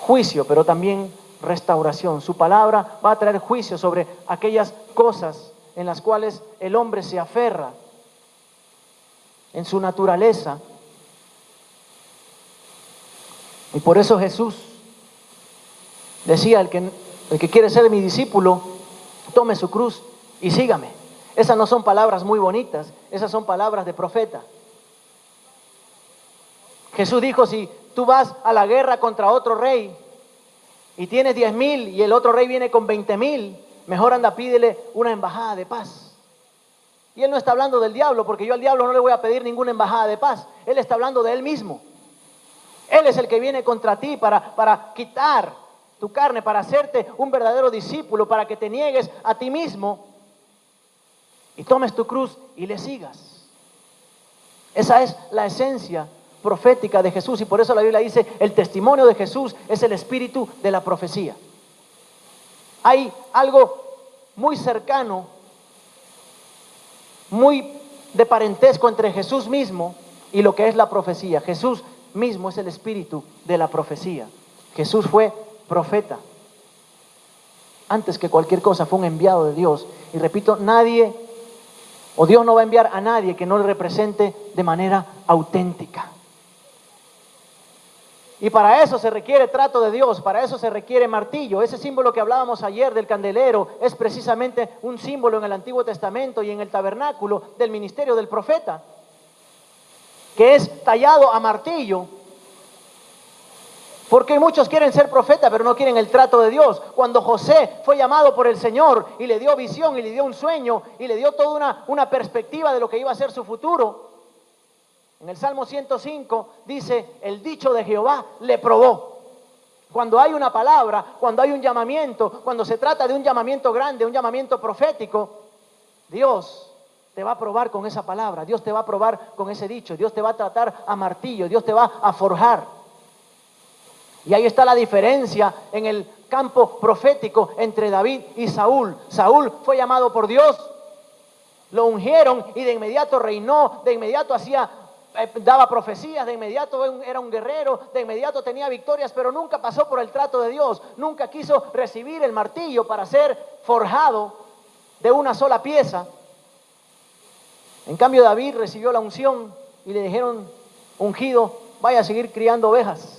juicio, pero también restauración. Su palabra va a traer juicio sobre aquellas cosas en las cuales el hombre se aferra en su naturaleza. Y por eso Jesús decía, el que quiere ser mi discípulo, tome su cruz y sígame. Esas no son palabras muy bonitas, esas son palabras de profeta. Jesús dijo, si tú vas a la guerra contra otro rey y tienes 10,000 y el otro rey viene con 20,000, mejor anda, pídele una embajada de paz. Y Él no está hablando del diablo, porque yo al diablo no le voy a pedir ninguna embajada de paz. Él está hablando de Él mismo. Él es el que viene contra ti para quitar tu carne, para hacerte un verdadero discípulo, para que te niegues a ti mismo y tomes tu cruz y le sigas. Esa es la esencia profética de Jesús, y por eso la Biblia dice, el testimonio de Jesús es el espíritu de la profecía. Hay algo muy cercano, muy de parentesco entre Jesús mismo y lo que es la profecía. Jesús mismo es el espíritu de la profecía. Jesús fue profeta. Antes que cualquier cosa fue un enviado de Dios. Y repito, nadie, o Dios no va a enviar a nadie que no le represente de manera auténtica. Y para eso se requiere trato de Dios, para eso se requiere martillo. Ese símbolo que hablábamos ayer del candelero es precisamente un símbolo en el Antiguo Testamento y en el tabernáculo del ministerio del profeta, que es tallado a martillo Porque muchos quieren ser profetas, pero no quieren el trato de Dios. Cuando José fue llamado por el Señor y le dio visión y le dio un sueño y le dio toda una perspectiva de lo que iba a ser su futuro, en el Salmo 105 dice, el dicho de Jehová le probó. Cuando hay una palabra, cuando hay un llamamiento, cuando se trata de un llamamiento grande, un llamamiento profético, Dios te va a probar con esa palabra, Dios te va a probar con ese dicho, Dios te va a tratar a martillo, Dios te va a forjar. Y ahí está la diferencia en el campo profético entre David y Saúl. Saúl fue llamado por Dios, lo ungieron y de inmediato reinó, de inmediato daba profecías, de inmediato era un guerrero, de inmediato tenía victorias, pero nunca pasó por el trato de Dios, nunca quiso recibir el martillo para ser forjado de una sola pieza. En cambio David recibió la unción y le dijeron, ungido, vaya a seguir criando ovejas.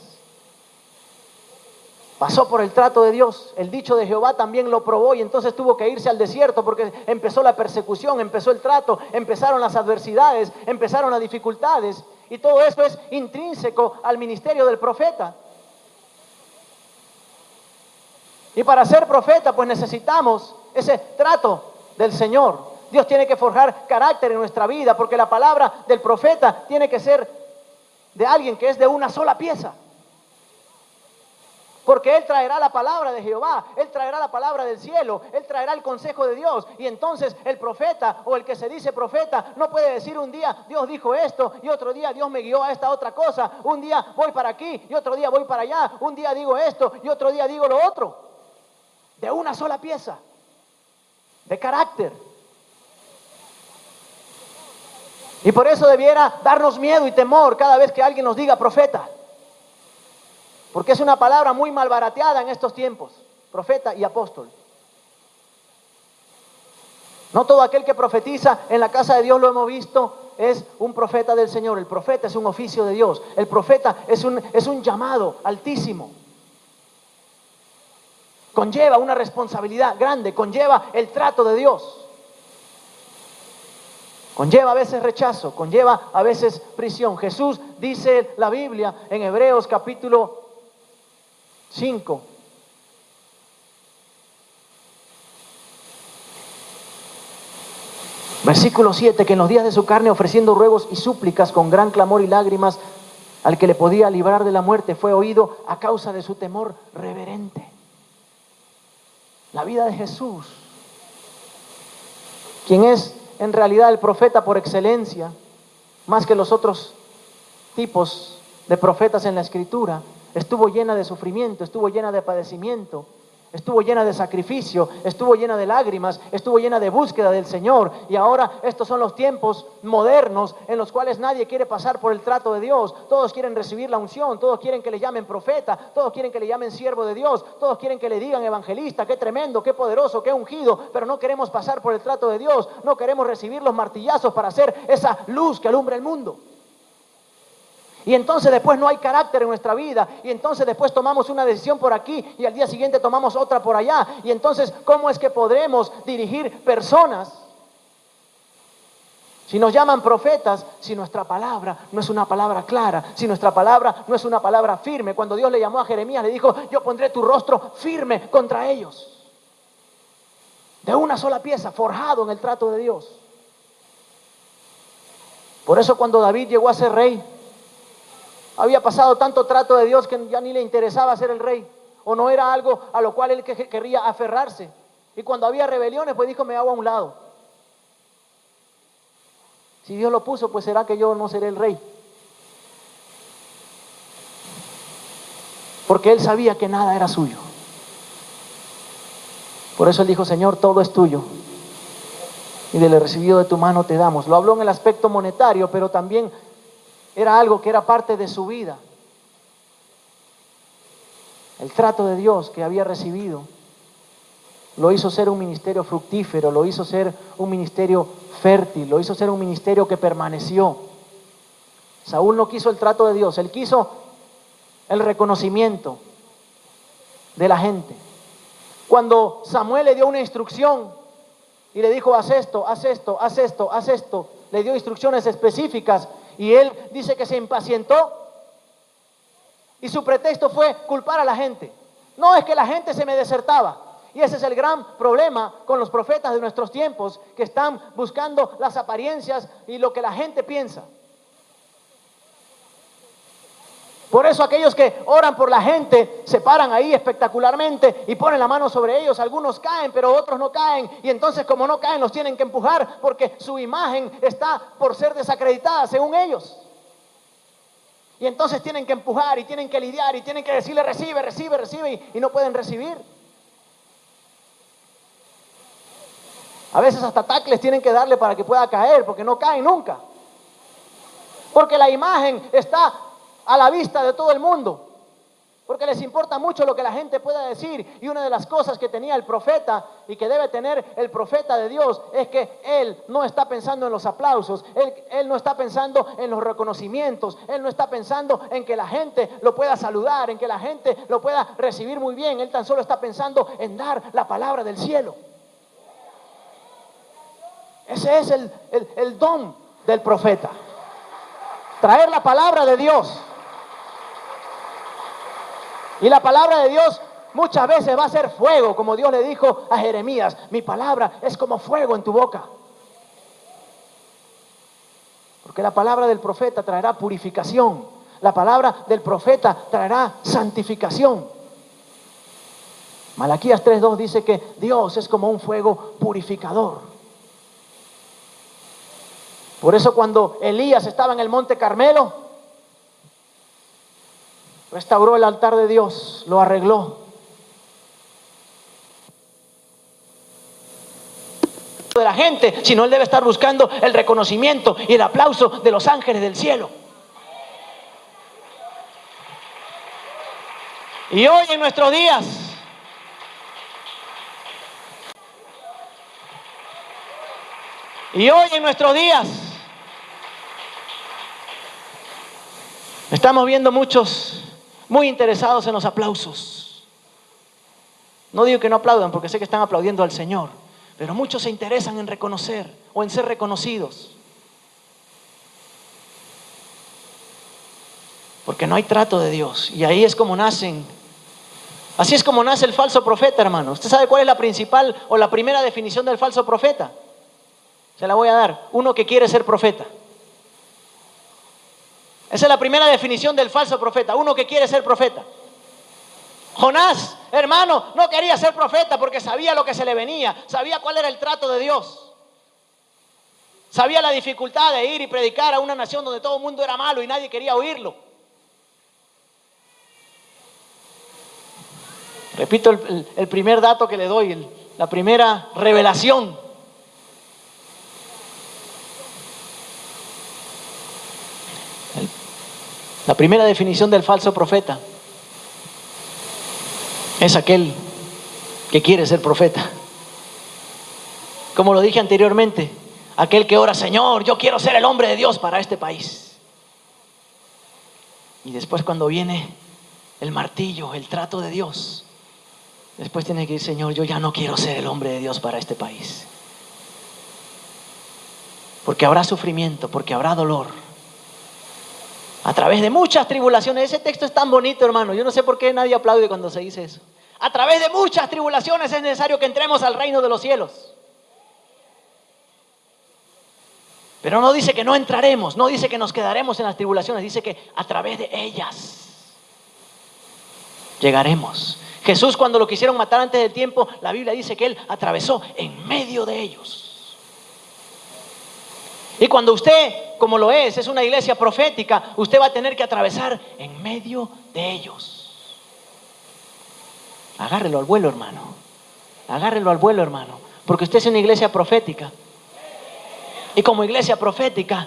Pasó por el trato de Dios, el dicho de Jehová también lo probó y entonces tuvo que irse al desierto porque empezó la persecución, empezó el trato, empezaron las adversidades, empezaron las dificultades y todo eso es intrínseco al ministerio del profeta. Y para ser profeta pues necesitamos ese trato del Señor. Dios tiene que forjar carácter en nuestra vida porque la palabra del profeta tiene que ser de alguien que es de una sola pieza. Porque Él traerá la palabra de Jehová, Él traerá la palabra del cielo, Él traerá el consejo de Dios. Y entonces el profeta o el que se dice profeta no puede decir un día Dios dijo esto y otro día Dios me guió a esta otra cosa. Un día voy para aquí y otro día voy para allá. Un día digo esto y otro día digo lo otro. De una sola pieza, de carácter. Y por eso debiera darnos miedo y temor cada vez que alguien nos diga profeta. Porque es una palabra muy malbarateada en estos tiempos, profeta y apóstol. No todo aquel que profetiza en la casa de Dios, lo hemos visto, es un profeta del Señor. El profeta es un oficio de Dios. El profeta es un llamado altísimo. Conlleva una responsabilidad grande, conlleva el trato de Dios. Conlleva a veces rechazo, conlleva a veces prisión. Jesús dice la Biblia en Hebreos capítulo 5. Versículo 7, que en los días de su carne ofreciendo ruegos y súplicas con gran clamor y lágrimas al que le podía librar de la muerte fue oído a causa de su temor reverente. La vida de Jesús, quien es en realidad el profeta por excelencia, más que los otros tipos de profetas en la Escritura, estuvo llena de sufrimiento, estuvo llena de padecimiento, estuvo llena de sacrificio, estuvo llena de lágrimas, estuvo llena de búsqueda del Señor. Y ahora estos son los tiempos modernos en los cuales nadie quiere pasar por el trato de Dios. Todos quieren recibir la unción, todos quieren que le llamen profeta, todos quieren que le llamen siervo de Dios, todos quieren que le digan evangelista, qué tremendo, qué poderoso, qué ungido, pero no queremos pasar por el trato de Dios, no queremos recibir los martillazos para hacer esa luz que alumbra el mundo. Y entonces después no hay carácter en nuestra vida. Y entonces después tomamos una decisión por aquí y al día siguiente tomamos otra por allá. Y entonces, ¿cómo es que podremos dirigir personas si nos llaman profetas, si nuestra palabra no es una palabra clara, si nuestra palabra no es una palabra firme? Cuando Dios le llamó a Jeremías, le dijo, yo pondré tu rostro firme contra ellos. De una sola pieza, forjado en el trato de Dios. Por eso cuando David llegó a ser rey, había pasado tanto trato de Dios que ya ni le interesaba ser el rey. O no era algo a lo cual él querría aferrarse. Y cuando había rebeliones, pues dijo, me hago a un lado. Si Dios lo puso, pues será que yo no seré el rey. Porque él sabía que nada era suyo. Por eso él dijo, Señor, todo es tuyo. Y de lo recibido de tu mano te damos. Lo habló en el aspecto monetario, pero también era algo que era parte de su vida. El trato de Dios que había recibido lo hizo ser un ministerio fructífero, lo hizo ser un ministerio fértil, lo hizo ser un ministerio que permaneció. Saúl no quiso el trato de Dios, él quiso el reconocimiento de la gente. Cuando Samuel le dio una instrucción y le dijo, haz esto, haz esto, haz esto, haz esto, le dio instrucciones específicas y él dice que se impacientó. Y su pretexto fue culpar a la gente. No, es que la gente se me desertaba. Y ese es el gran problema con los profetas de nuestros tiempos, que están buscando las apariencias y lo que la gente piensa. Por eso aquellos que oran por la gente se paran ahí espectacularmente y ponen la mano sobre ellos. Algunos caen, pero otros no caen. Y entonces, como no caen, los tienen que empujar porque su imagen está por ser desacreditada según ellos. Y entonces tienen que empujar y tienen que lidiar y tienen que decirle recibe, recibe, recibe, y no pueden recibir. A veces hasta tacles tienen que darle para que pueda caer, porque no caen nunca. Porque la imagen está a la vista de todo el mundo. Porque les importa mucho lo que la gente pueda decir. Y una de las cosas que tenía el profeta y que debe tener el profeta de Dios es que él no está pensando en los aplausos. Él no está pensando en los reconocimientos. Él no está pensando en que la gente lo pueda saludar, en que la gente lo pueda recibir muy bien. Él tan solo está pensando en dar la palabra del cielo. Ese es el don del profeta. Traer la palabra de Dios. Y la palabra de Dios muchas veces va a ser fuego, como Dios le dijo a Jeremías. Mi palabra es como fuego en tu boca. Porque la palabra del profeta traerá purificación. La palabra del profeta traerá santificación. Malaquías 3:2 dice que Dios es como un fuego purificador. Por eso cuando Elías estaba en el monte Carmelo, restauró el altar de Dios, lo arregló. De la gente, sino él debe estar buscando el reconocimiento y el aplauso de los ángeles del cielo. Y hoy en nuestros días, estamos viendo muchos muy interesados en los aplausos. No digo que no aplaudan porque sé que están aplaudiendo al Señor, pero muchos se interesan en reconocer o en ser reconocidos. Porque no hay trato de Dios. Y ahí es como nacen. Así es como nace el falso profeta, hermano. ¿Usted sabe cuál es la principal o la primera definición del falso profeta? Se la voy a dar. Uno que quiere ser profeta. Esa es la primera definición del falso profeta, uno que quiere ser profeta. Jonás, hermano, no quería ser profeta porque sabía lo que se le venía, sabía cuál era el trato de Dios. Sabía la dificultad de ir y predicar a una nación donde todo el mundo era malo y nadie quería oírlo. Repito el primer dato que le doy, la primera revelación. La primera definición del falso profeta es aquel que quiere ser profeta. Como lo dije anteriormente, aquel que ora, Señor, yo quiero ser el hombre de Dios para este país. Y después cuando viene el martillo, el trato de Dios, después tiene que decir, Señor, yo ya no quiero ser el hombre de Dios para este país. Porque habrá sufrimiento, porque habrá dolor. A través de muchas tribulaciones. Ese texto es tan bonito, hermano. Yo no sé por qué nadie aplaude cuando se dice eso. A través de muchas tribulaciones es necesario que entremos al reino de los cielos. Pero no dice que no entraremos, no dice que nos quedaremos en las tribulaciones, dice que a través de ellas llegaremos. Jesús, cuando lo quisieron matar antes del tiempo, la Biblia dice que Él atravesó en medio de ellos. Y cuando usted, como lo es una iglesia profética, usted va a tener que atravesar en medio de ellos. Agárrelo al vuelo, hermano. Agárrelo al vuelo, hermano. Porque usted es una iglesia profética. Y como iglesia profética,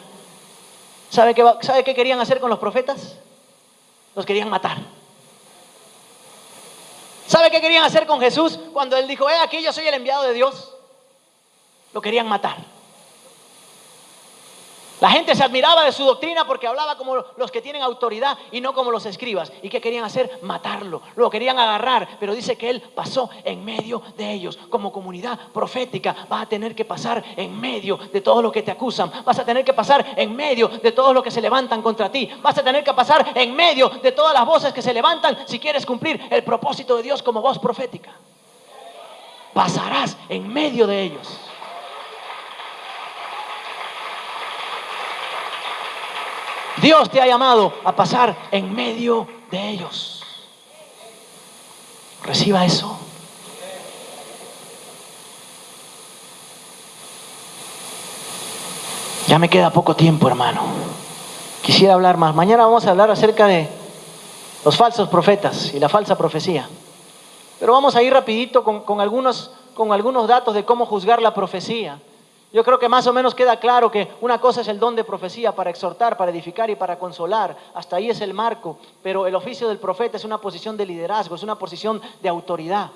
¿sabe qué querían hacer con los profetas? Los querían matar. ¿Sabe qué querían hacer con Jesús cuando Él dijo, aquí yo soy el enviado de Dios? Lo querían matar. La gente se admiraba de su doctrina porque hablaba como los que tienen autoridad y no como los escribas. ¿Y qué querían hacer? Matarlo. Lo querían agarrar, pero dice que él pasó en medio de ellos. Como comunidad profética vas a tener que pasar en medio de todo lo que te acusan. Vas a tener que pasar en medio de todos los que se levantan contra ti. Vas a tener que pasar en medio de todas las voces que se levantan si quieres cumplir el propósito de Dios como voz profética. Pasarás en medio de ellos. Dios te ha llamado a pasar en medio de ellos. Reciba eso. Ya me queda poco tiempo, hermano. Quisiera hablar más. Mañana vamos a hablar acerca de los falsos profetas y la falsa profecía. Pero vamos a ir rapidito con algunos datos de cómo juzgar la profecía. Yo creo que más o menos queda claro que una cosa es el don de profecía para exhortar, para edificar y para consolar. Hasta ahí es el marco. Pero el oficio del profeta es una posición de liderazgo, es una posición de autoridad.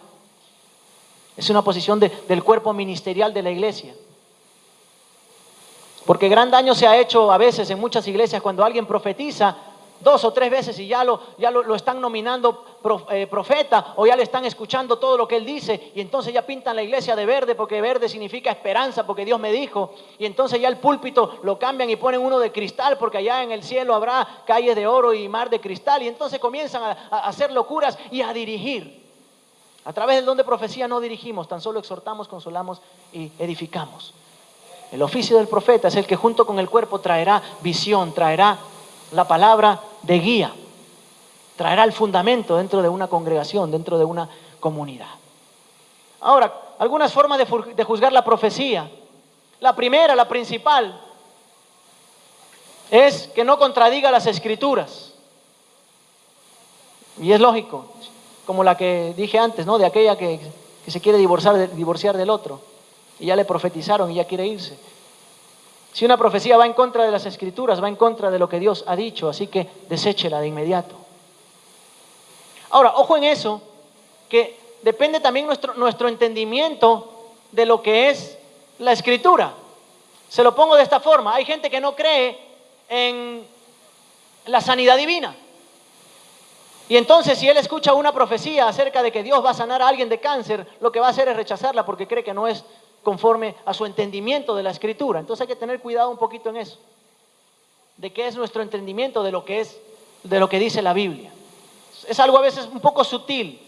Es una posición del cuerpo ministerial de la iglesia. Porque gran daño se ha hecho a veces en muchas iglesias cuando alguien profetiza 2 o 3 veces y ya lo están nominando profeta, o ya le están escuchando todo lo que él dice, y entonces ya pintan la iglesia de verde porque verde significa esperanza, porque Dios me dijo, y entonces ya el púlpito lo cambian y ponen uno de cristal porque allá en el cielo habrá calles de oro y mar de cristal, y entonces comienzan a hacer locuras y a dirigir. A través del don de profecía no dirigimos, tan solo exhortamos, consolamos y edificamos. El oficio del profeta es el que junto con el cuerpo traerá visión, traerá la palabra de guía, traerá el fundamento dentro de una congregación, dentro de una comunidad. Ahora, algunas formas de juzgar la profecía. La primera, la principal, es que no contradiga las escrituras. Y es lógico, como la que dije antes, ¿no? De aquella que se quiere divorciar del otro. Y ya le profetizaron y ya quiere irse. Si una profecía va en contra de las escrituras, va en contra de lo que Dios ha dicho, así que deséchela de inmediato. Ahora, ojo en eso, que depende también nuestro entendimiento de lo que es la escritura. Se lo pongo de esta forma: hay gente que no cree en la sanidad divina. Y entonces, si él escucha una profecía acerca de que Dios va a sanar a alguien de cáncer, lo que va a hacer es rechazarla porque cree que no es conforme a su entendimiento de la escritura. Entonces hay que tener cuidado un poquito en eso, de qué es nuestro entendimiento de lo que dice la Biblia. Es algo a veces un poco sutil,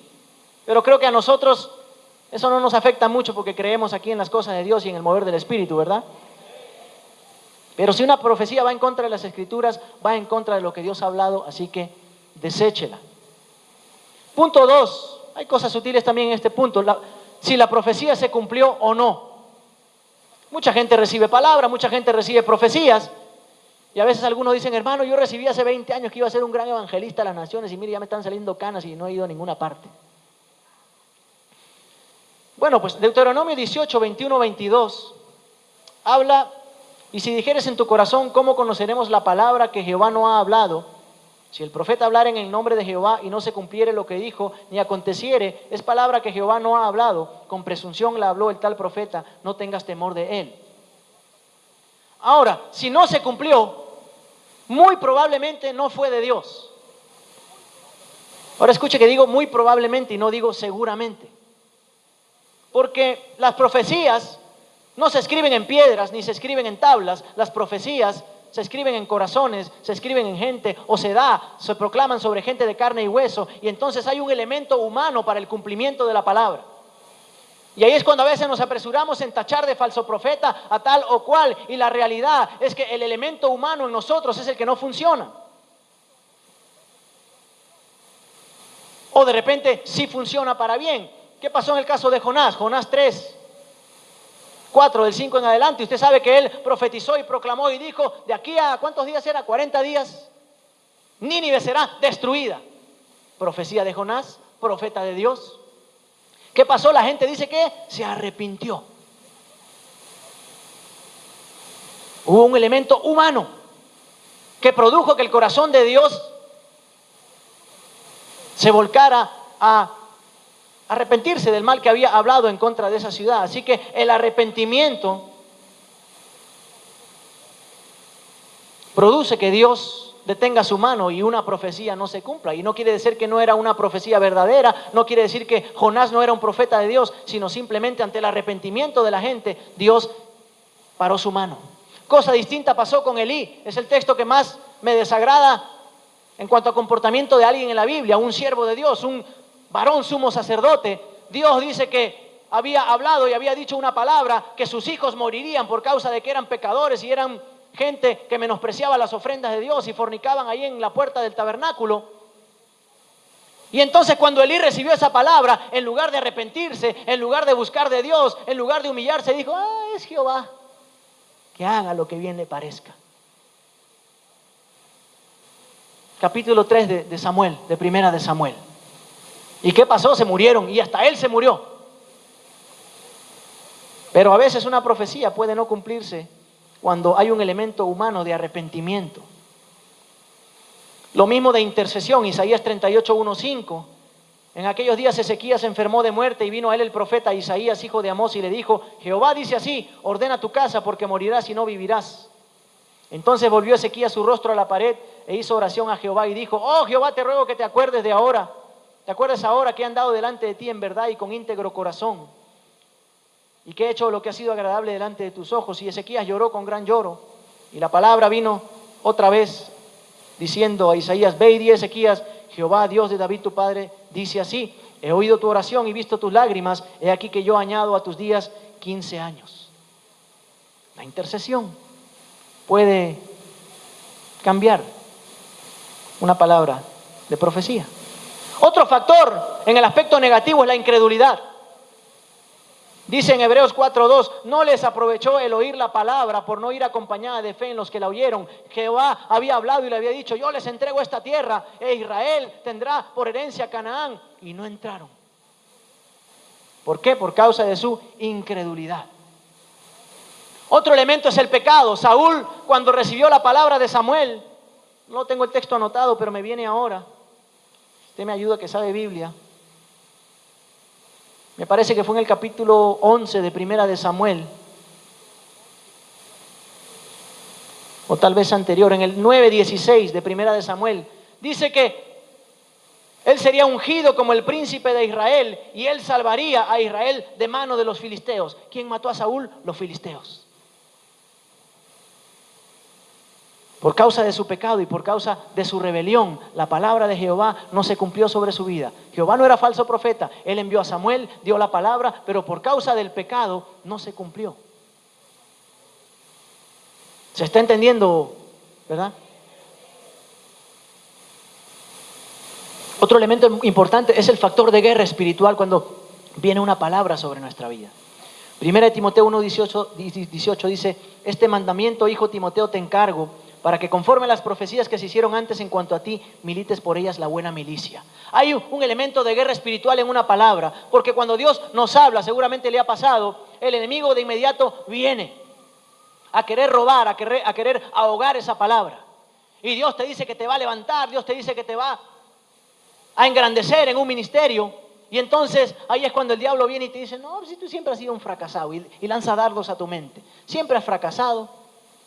pero creo que a nosotros eso no nos afecta mucho porque creemos aquí en las cosas de Dios y en el mover del Espíritu, ¿verdad? Pero si una profecía va en contra de las escrituras, va en contra de lo que Dios ha hablado, así que deséchela. Punto 2, hay cosas sutiles también en este punto, si la profecía se cumplió o no. Mucha gente recibe palabra, mucha gente recibe profecías, y a veces algunos dicen: hermano, yo recibí hace 20 años que iba a ser un gran evangelista a las naciones, y mire, ya me están saliendo canas y no he ido a ninguna parte. Bueno, pues Deuteronomio 18, 21, 22 habla: y si dijeres en tu corazón, ¿cómo conoceremos la palabra que Jehová no ha hablado? Si el profeta hablara en el nombre de Jehová y no se cumpliere lo que dijo, ni aconteciere, es palabra que Jehová no ha hablado, con presunción la habló el tal profeta, no tengas temor de él. Ahora, si no se cumplió, muy probablemente no fue de Dios. Ahora escuche que digo muy probablemente y no digo seguramente. Porque las profecías no se escriben en piedras ni se escriben en tablas, las profecías se escriben en corazones, se escriben en gente, o se proclaman sobre gente de carne y hueso, y entonces hay un elemento humano para el cumplimiento de la palabra. Y ahí es cuando a veces nos apresuramos en tachar de falso profeta a tal o cual, y la realidad es que el elemento humano en nosotros es el que no funciona. O de repente sí funciona para bien. ¿Qué pasó en el caso de Jonás? Jonás 3, 4 del 5 en adelante, usted sabe que él profetizó y proclamó y dijo: de aquí a ¿cuántos días era? 40 días, Nínive será destruida. Profecía de Jonás, profeta de Dios. ¿Qué pasó? La gente dice que se arrepintió. Hubo un elemento humano que produjo que el corazón de Dios se volcara a arrepentirse del mal que había hablado en contra de esa ciudad. Así que el arrepentimiento produce que Dios detenga su mano y una profecía no se cumpla. Y no quiere decir que no era una profecía verdadera, no quiere decir que Jonás no era un profeta de Dios, sino simplemente ante el arrepentimiento de la gente, Dios paró su mano. Cosa distinta pasó con Elí. Es el texto que más me desagrada en cuanto a comportamiento de alguien en la Biblia, un siervo de Dios, un varón sumo sacerdote. Dios dice que había hablado y había dicho una palabra, que sus hijos morirían por causa de que eran pecadores y eran gente que menospreciaba las ofrendas de Dios y fornicaban ahí en la puerta del tabernáculo. Y entonces cuando Elí recibió esa palabra, en lugar de arrepentirse, en lugar de buscar de Dios, en lugar de humillarse, dijo: es Jehová, que haga lo que bien le parezca. Capítulo 3 de Samuel, de Primera de Samuel. ¿Y qué pasó? Se murieron, y hasta él se murió. Pero a veces una profecía puede no cumplirse cuando hay un elemento humano de arrepentimiento. Lo mismo de intercesión, Isaías 38:1-5. En aquellos días Ezequías se enfermó de muerte y vino a él el profeta Isaías, hijo de Amós, y le dijo: Jehová dice así, ordena tu casa porque morirás y no vivirás. Entonces volvió Ezequías su rostro a la pared e hizo oración a Jehová y dijo: oh Jehová, te ruego que te acuerdes de ahora. ¿Te acuerdas ahora que he andado delante de ti en verdad y con íntegro corazón? Y que he hecho lo que ha sido agradable delante de tus ojos. Y Ezequías lloró con gran lloro. Y la palabra vino otra vez diciendo a Isaías: ve y di a Ezequías: Jehová, Dios de David tu padre, dice así: he oído tu oración y visto tus lágrimas. He aquí que yo añado a tus días 15 años. La intercesión puede cambiar una palabra de profecía. Otro factor en el aspecto negativo es la incredulidad. Dice en Hebreos 4:2: no les aprovechó el oír la palabra por no ir acompañada de fe en los que la oyeron. Jehová había hablado y le había dicho: yo les entrego esta tierra e Israel tendrá por herencia Canaán. Y no entraron. ¿Por qué? Por causa de su incredulidad. Otro elemento es el pecado. Saúl, cuando recibió la palabra de Samuel, no tengo el texto anotado, pero me viene ahora. Usted me ayuda, que sabe Biblia. Me parece que fue en el capítulo 11 de Primera de Samuel, o tal vez anterior, en el 9:16 de Primera de Samuel. Dice que él sería ungido como el príncipe de Israel y él salvaría a Israel de mano de los filisteos. ¿Quién mató a Saúl? Los filisteos. Por causa de su pecado y por causa de su rebelión, la palabra de Jehová no se cumplió sobre su vida. Jehová no era falso profeta. Él envió a Samuel, dio la palabra, pero por causa del pecado no se cumplió. ¿Se está entendiendo, verdad? Otro elemento importante es el factor de guerra espiritual cuando viene una palabra sobre nuestra vida. Primera de Timoteo 1:18 dice: este mandamiento, hijo Timoteo, te encargo, para que conforme a las profecías que se hicieron antes en cuanto a ti, milites por ellas la buena milicia. Hay un elemento de guerra espiritual en una palabra, porque cuando Dios nos habla, seguramente le ha pasado, el enemigo de inmediato viene a querer robar, a querer ahogar esa palabra. Y Dios te dice que te va a levantar, Dios te dice que te va a engrandecer en un ministerio. Y entonces ahí es cuando el diablo viene y te dice: no, si tú siempre has sido un fracasado, y lanza dardos a tu mente. Siempre has fracasado,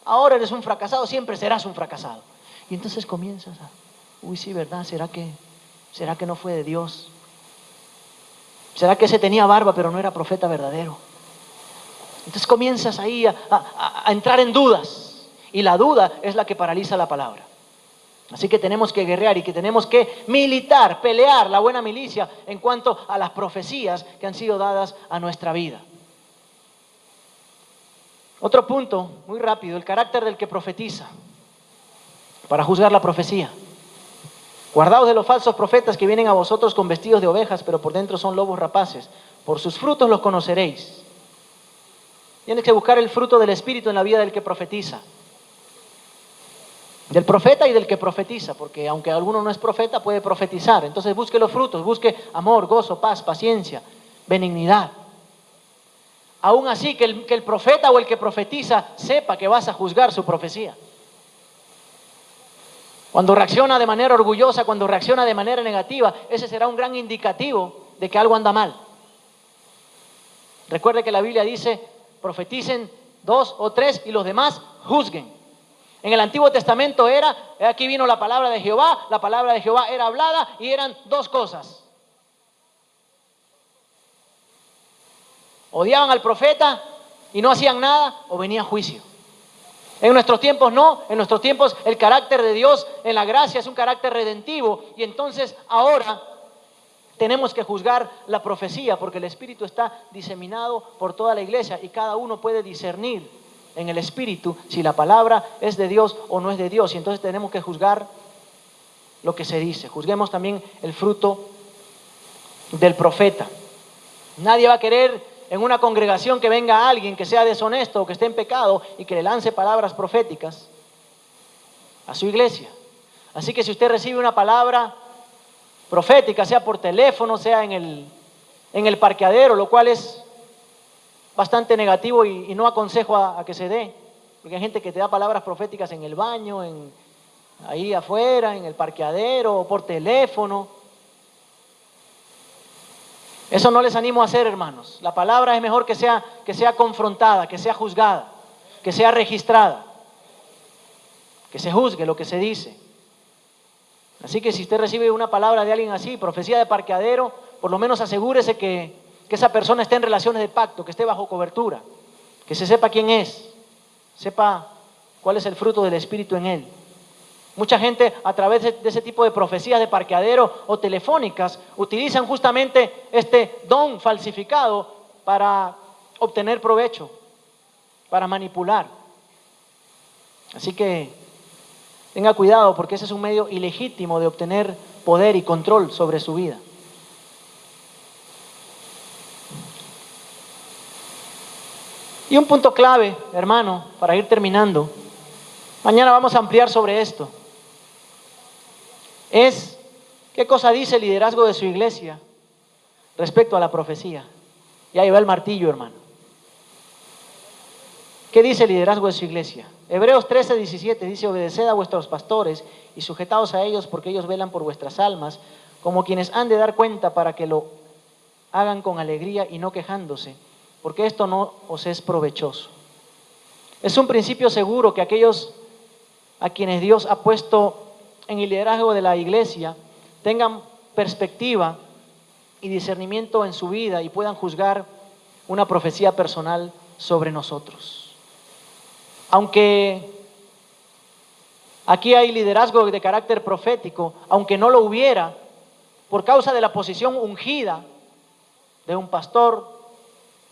ahora eres un fracasado, siempre serás un fracasado. Y entonces comienzas a: uy, sí, ¿verdad? ¿Será que no fue de Dios? ¿Será que ese tenía barba pero no era profeta verdadero? Entonces comienzas ahí a entrar en dudas. Y la duda es la que paraliza la palabra. Así que tenemos que guerrear y que tenemos que militar, pelear la buena milicia en cuanto a las profecías que han sido dadas a nuestra vida. Otro punto, muy rápido: el carácter del que profetiza, para juzgar la profecía. Guardaos de los falsos profetas que vienen a vosotros con vestidos de ovejas, pero por dentro son lobos rapaces. Por sus frutos los conoceréis. Tienes que buscar el fruto del Espíritu en la vida del que profetiza. Del profeta y del que profetiza, porque aunque alguno no es profeta, puede profetizar. Entonces busque los frutos, busque amor, gozo, paz, paciencia, benignidad. Aún así, que el profeta o el que profetiza sepa que vas a juzgar su profecía. Cuando reacciona de manera orgullosa, cuando reacciona de manera negativa, ese será un gran indicativo de que algo anda mal. Recuerde que la Biblia dice: profeticen 2 o 3 y los demás juzguen. En el Antiguo Testamento aquí vino la palabra de Jehová era hablada y eran dos cosas. Odiaban al profeta y no hacían nada, o venía juicio. En nuestros tiempos no, en nuestros tiempos el carácter de Dios en la gracia es un carácter redentivo, y entonces ahora tenemos que juzgar la profecía, porque el Espíritu está diseminado por toda la iglesia y cada uno puede discernir en el Espíritu si la palabra es de Dios o no es de Dios, y entonces tenemos que juzgar lo que se dice. Juzguemos también el fruto del profeta. Nadie va a querer en una congregación que venga alguien que sea deshonesto o que esté en pecado y que le lance palabras proféticas a su iglesia. Así que si usted recibe una palabra profética, sea por teléfono, sea en el parqueadero, lo cual es bastante negativo y no aconsejo a que se dé, porque hay gente que te da palabras proféticas en el baño, ahí afuera, en el parqueadero, o por teléfono. Eso no les animo a hacer, hermanos. La palabra es mejor que sea confrontada, que sea juzgada, que sea registrada, que se juzgue lo que se dice. Así que si usted recibe una palabra de alguien así, profecía de parqueadero, por lo menos asegúrese que esa persona esté en relaciones de pacto, que esté bajo cobertura, que se sepa quién es, sepa cuál es el fruto del Espíritu en él. Mucha gente a través de ese tipo de profecías de parqueadero o telefónicas utilizan justamente este don falsificado para obtener provecho, para manipular. Así que tenga cuidado, porque ese es un medio ilegítimo de obtener poder y control sobre su vida. Y un punto clave, hermano, para ir terminando, mañana vamos a ampliar sobre esto, es qué cosa dice el liderazgo de su iglesia respecto a la profecía. Ya lleva el martillo, hermano. ¿Qué dice el liderazgo de su iglesia? Hebreos 13:17 dice: obedeced a vuestros pastores y sujetaos a ellos, porque ellos velan por vuestras almas, como quienes han de dar cuenta, para que lo hagan con alegría y no quejándose, porque esto no os es provechoso. Es un principio seguro que aquellos a quienes Dios ha puesto en el liderazgo de la iglesia tengan perspectiva y discernimiento en su vida y puedan juzgar una profecía personal sobre nosotros. Aunque aquí hay liderazgo de carácter profético, aunque no lo hubiera, por causa de la posición ungida de un pastor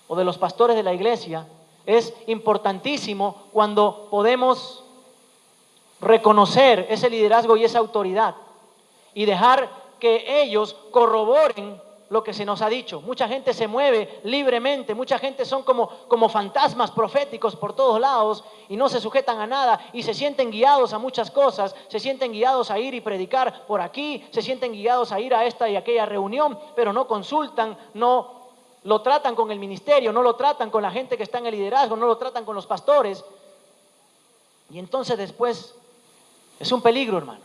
o de los pastores de la iglesia, es importantísimo cuando podemos reconocer ese liderazgo y esa autoridad y dejar que ellos corroboren lo que se nos ha dicho. Mucha gente se mueve libremente, mucha gente son como fantasmas proféticos por todos lados y no se sujetan a nada y se sienten guiados a muchas cosas, se sienten guiados a ir y predicar por aquí, se sienten guiados a ir a esta y aquella reunión, pero no consultan, no lo tratan con el ministerio, no lo tratan con la gente que está en el liderazgo, no lo tratan con los pastores, y entonces después es un peligro, hermano.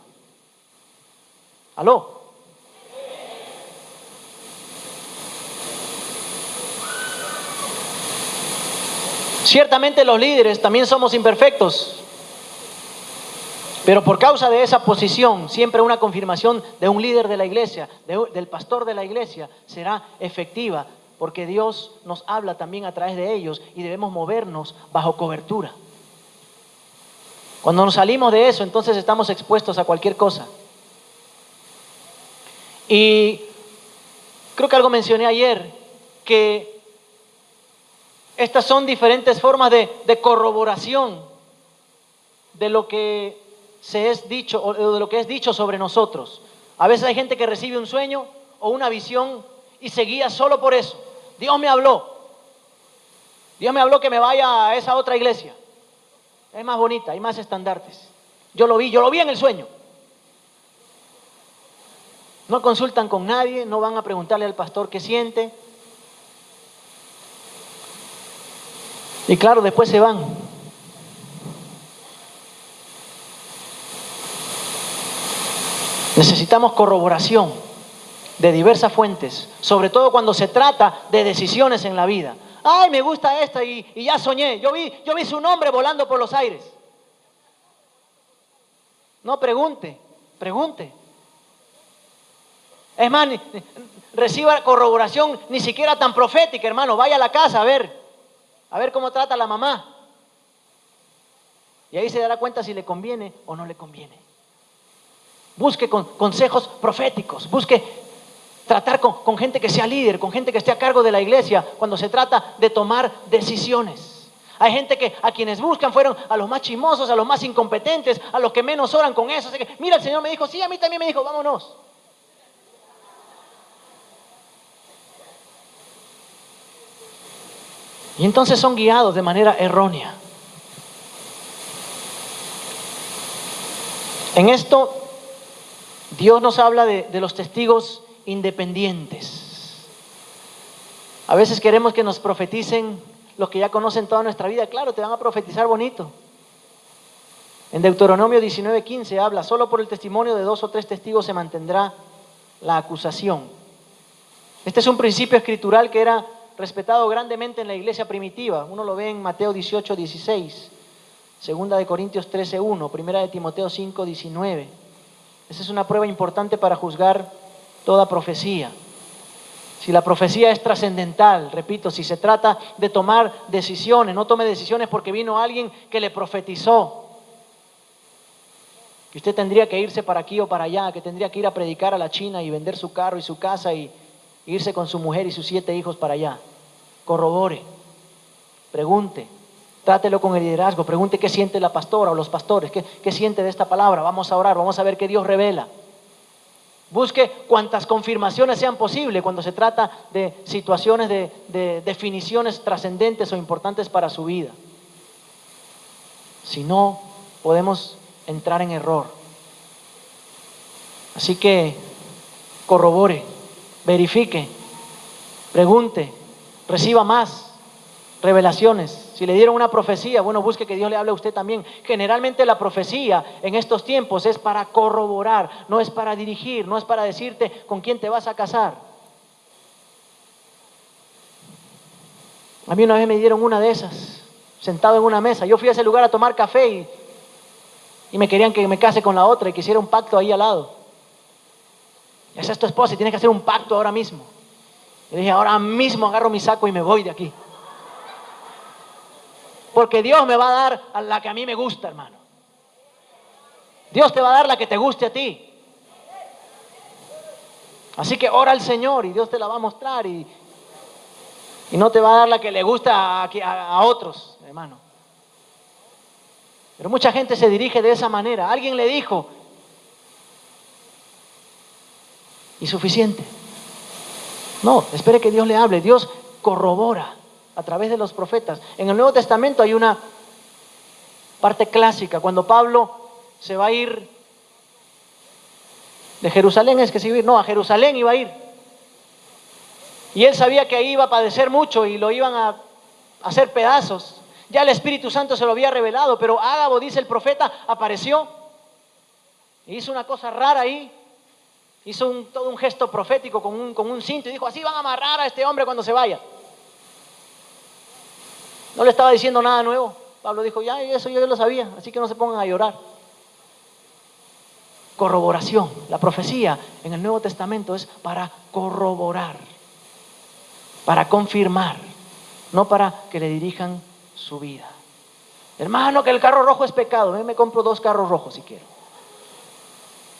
¿Aló? Ciertamente los líderes también somos imperfectos, pero por causa de esa posición, siempre una confirmación de un líder de la iglesia, del pastor de la iglesia, será efectiva, porque Dios nos habla también a través de ellos y debemos movernos bajo cobertura. Cuando nos salimos de eso, entonces estamos expuestos a cualquier cosa. Y creo que algo mencioné ayer, que estas son diferentes formas de corroboración de lo que se es dicho o de lo que es dicho sobre nosotros. A veces hay gente que recibe un sueño o una visión y se guía solo por eso. Dios me habló que me vaya a esa otra iglesia. Es más bonita, hay más estandartes. Yo lo vi en el sueño. No consultan con nadie, no van a preguntarle al pastor qué siente. Y claro, después se van. Necesitamos corroboración de diversas fuentes, sobre todo cuando se trata de decisiones en la vida. Ay, me gusta esta y ya soñé. Yo vi su nombre volando por los aires. No pregunte, pregunte. Es más, reciba corroboración ni siquiera tan profética, hermano. Vaya a la casa a ver cómo trata la mamá. Y ahí se dará cuenta si le conviene o no le conviene. Busque consejos proféticos, busque tratar con gente que sea líder, con gente que esté a cargo de la iglesia cuando se trata de tomar decisiones. Hay gente que a quienes buscan fueron a los más chismosos, a los más incompetentes, a los que menos oran con eso. Así que, mira, el Señor me dijo, sí, a mí también me dijo, vámonos. Y entonces son guiados de manera errónea. En esto, Dios nos habla de los testigos independientes. A veces queremos que nos profeticen los que ya conocen toda nuestra vida. Claro, te van a profetizar bonito. En Deuteronomio 19:15 habla, solo por el testimonio de 2 o 3 testigos se mantendrá la acusación. Este es un principio escritural que era respetado grandemente en la iglesia primitiva. Uno lo ve en Mateo 18:16, 2 de Corintios 13:1, 1 de Timoteo 5:19. Esa es una prueba importante para juzgar toda profecía. Si la profecía es trascendental, repito, si se trata de tomar decisiones, no tome decisiones porque vino alguien que le profetizó que usted tendría que irse para aquí o para allá, que tendría que ir a predicar a la China y vender su carro y su casa y irse con su mujer y sus 7 hijos para allá. Corrobore, pregunte, trátelo con el liderazgo, pregunte qué siente la pastora o los pastores, qué siente de esta palabra. Vamos a orar, vamos a ver qué Dios revela. Busque cuantas confirmaciones sean posibles cuando se trata de situaciones de definiciones trascendentes o importantes para su vida. Si no, podemos entrar en error. Así que corrobore, verifique, pregunte, reciba más revelaciones. Si le dieron una profecía, bueno, busque que Dios le hable a usted también. Generalmente la profecía en estos tiempos es para corroborar, no es para dirigir, no es para decirte con quién te vas a casar. A mí una vez me dieron una de esas, sentado en una mesa. Yo fui a ese lugar a tomar café y me querían que me case con la otra y que hiciera un pacto ahí al lado. Esa es tu esposa y tienes que hacer un pacto ahora mismo. Y dije, ahora mismo agarro mi saco y me voy de aquí. Porque Dios me va a dar a la que a mí me gusta, hermano. Dios te va a dar la que te guste a ti. Así que ora al Señor y Dios te la va a mostrar y no te va a dar la que le gusta a otros, hermano. Pero mucha gente se dirige de esa manera. Alguien le dijo y suficiente. No, espere que Dios le hable. Dios corrobora a través de los profetas. En el Nuevo Testamento hay una parte clásica. Cuando Pablo se va a ir de Jerusalén, es que se iba a ir, no, a Jerusalén iba a ir. Y él sabía que ahí iba a padecer mucho y lo iban a hacer pedazos. Ya el Espíritu Santo se lo había revelado, pero Ágabo, dice el profeta, apareció y hizo una cosa rara ahí. Hizo todo un gesto profético con un cinto y dijo, así van a amarrar a este hombre cuando se vaya. No le estaba diciendo nada nuevo. Pablo dijo, ya, eso yo lo sabía, así que no se pongan a llorar. Corroboración. La profecía en el Nuevo Testamento es para corroborar, para confirmar, no para que le dirijan su vida. Hermano, que el carro rojo es pecado. Yo me compro 2 carros rojos si quiero.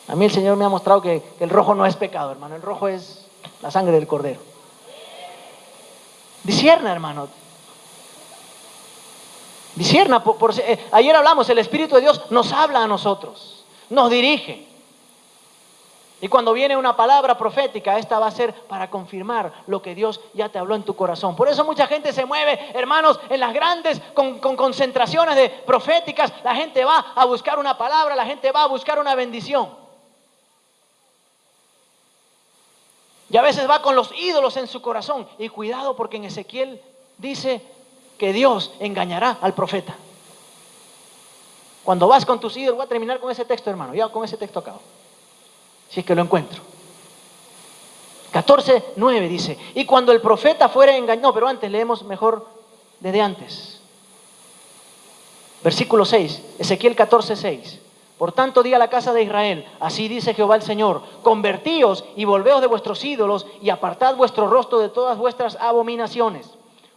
A mí el Señor me ha mostrado que el rojo no es pecado, hermano. El rojo es la sangre del Cordero. Discierna, hermano. Discierna. Ayer hablamos, el Espíritu de Dios nos habla a nosotros, nos dirige. Y cuando viene una palabra profética, esta va a ser para confirmar lo que Dios ya te habló en tu corazón. Por eso mucha gente se mueve, hermanos, en las grandes con concentraciones de proféticas. La gente va a buscar una palabra, la gente va a buscar una bendición. Y a veces va con los ídolos en su corazón. Y cuidado, porque en Ezequiel dice que Dios engañará al profeta. Cuando vas con tus ídolos, voy a terminar con ese texto, hermano. Ya con ese texto acabo. Si es que lo encuentro. 14:9 dice, y cuando el profeta fuera engañado, no, pero antes leemos mejor desde antes. Versículo 6, Ezequiel 14:6. Por tanto, di a la casa de Israel, así dice Jehová el Señor, convertíos y volveos de vuestros ídolos y apartad vuestro rostro de todas vuestras abominaciones.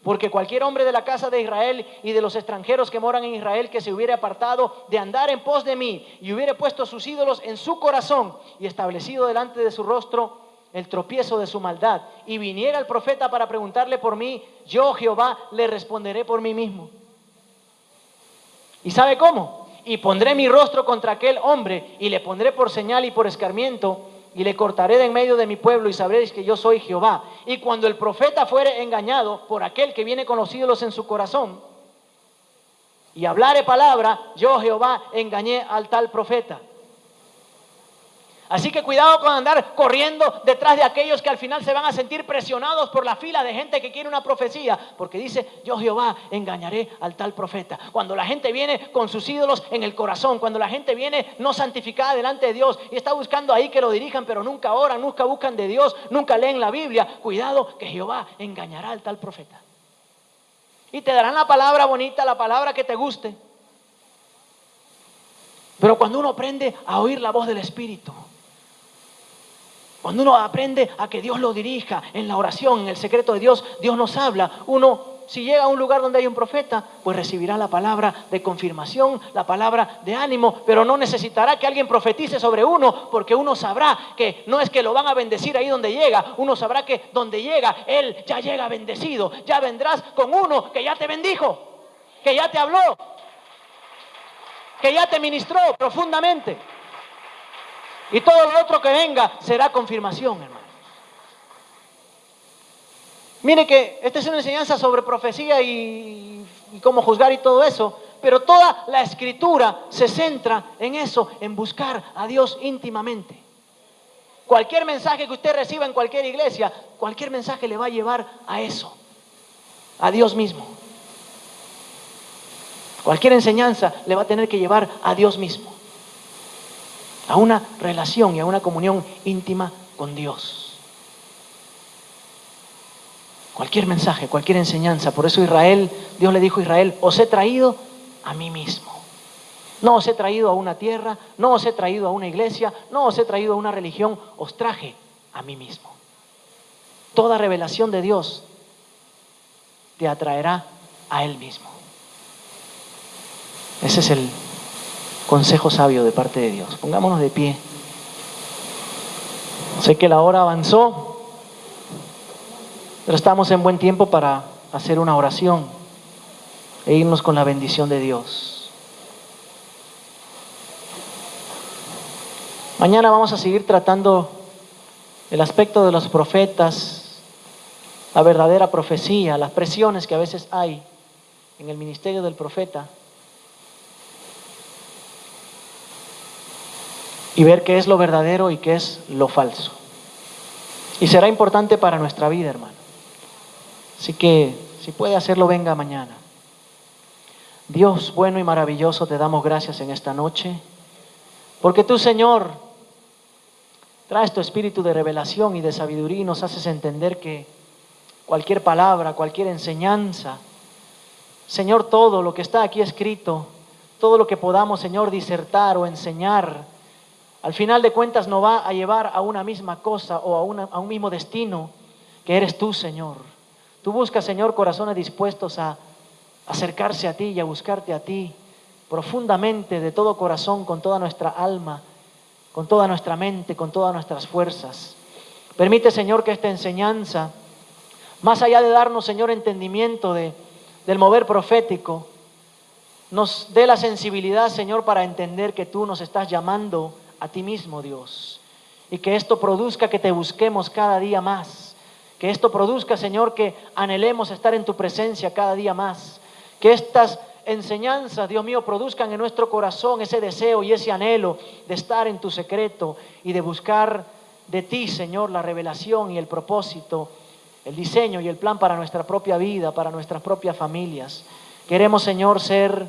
Porque cualquier hombre de la casa de Israel y de los extranjeros que moran en Israel que se hubiere apartado de andar en pos de mí y hubiere puesto sus ídolos en su corazón y establecido delante de su rostro el tropiezo de su maldad y viniera el profeta para preguntarle por mí, yo Jehová le responderé por mí mismo. ¿Y sabe cómo? Y pondré mi rostro contra aquel hombre y le pondré por señal y por escarmiento y le cortaré de en medio de mi pueblo y sabréis que yo soy Jehová. Y cuando el profeta fuere engañado por aquel que viene con los ídolos en su corazón y hablare palabra, yo Jehová engañé al tal profeta. Así que cuidado con andar corriendo detrás de aquellos que al final se van a sentir presionados por la fila de gente que quiere una profecía, porque dice, yo Jehová engañaré al tal profeta. Cuando la gente viene con sus ídolos en el corazón, cuando la gente viene no santificada delante de Dios y está buscando ahí que lo dirijan, pero nunca oran, nunca buscan de Dios, nunca leen la Biblia, cuidado que Jehová engañará al tal profeta. Y te darán la palabra bonita, la palabra que te guste. Pero cuando uno aprende a oír la voz del Espíritu, cuando uno aprende a que Dios lo dirija en la oración, en el secreto de Dios, Dios nos habla. Uno, si llega a un lugar donde hay un profeta, pues recibirá la palabra de confirmación, la palabra de ánimo, pero no necesitará que alguien profetice sobre uno, porque uno sabrá que no es que lo van a bendecir ahí donde llega, uno sabrá que donde llega, Él ya llega bendecido. Ya vendrás con uno que ya te bendijo, que ya te habló, que ya te ministró profundamente. Y todo lo otro que venga será confirmación, hermano. Mire que esta es una enseñanza sobre profecía y cómo juzgar y todo eso, pero toda la Escritura se centra en eso, en buscar a Dios íntimamente. Cualquier mensaje que usted reciba en cualquier iglesia, cualquier mensaje le va a llevar a eso, a Dios mismo. Cualquier enseñanza le va a tener que llevar a Dios mismo, a una relación y a una comunión íntima con Dios. Cualquier mensaje, cualquier enseñanza. Por eso Dios le dijo a Israel, os he traído a mí mismo. No os he traído a una tierra, no os he traído a una iglesia, no os he traído a una religión, os traje a mí mismo. Toda revelación de Dios te atraerá a Él mismo. Ese es el consejo sabio de parte de Dios. Pongámonos de pie. Sé que la hora avanzó, pero estamos en buen tiempo para hacer una oración e irnos con la bendición de Dios. Mañana vamos a seguir tratando el aspecto de los profetas, la verdadera profecía, las presiones que a veces hay en el ministerio del profeta, y ver qué es lo verdadero y qué es lo falso. Y será importante para nuestra vida, hermano. Así que, si puede hacerlo, venga mañana. Dios bueno y maravilloso, te damos gracias en esta noche, porque tú, Señor, traes tu espíritu de revelación y de sabiduría y nos haces entender que cualquier palabra, cualquier enseñanza, Señor, todo lo que está aquí escrito, todo lo que podamos, Señor, disertar o enseñar, al final de cuentas nos va a llevar a una misma cosa o a un mismo destino, que eres tú, Señor. Tú buscas, Señor, corazones dispuestos a acercarse a ti y a buscarte a ti profundamente, de todo corazón, con toda nuestra alma, con toda nuestra mente, con todas nuestras fuerzas. Permite, Señor, que esta enseñanza, más allá de darnos, Señor, entendimiento del mover profético, nos dé la sensibilidad, Señor, para entender que tú nos estás llamando a ti mismo, Dios, y que esto produzca que te busquemos cada día más, que esto produzca, Señor, que anhelemos estar en tu presencia cada día más, que estas enseñanzas, Dios mío, produzcan en nuestro corazón ese deseo y ese anhelo de estar en tu secreto y de buscar de ti, Señor, la revelación y el propósito, el diseño y el plan para nuestra propia vida, para nuestras propias familias. Queremos, Señor, ser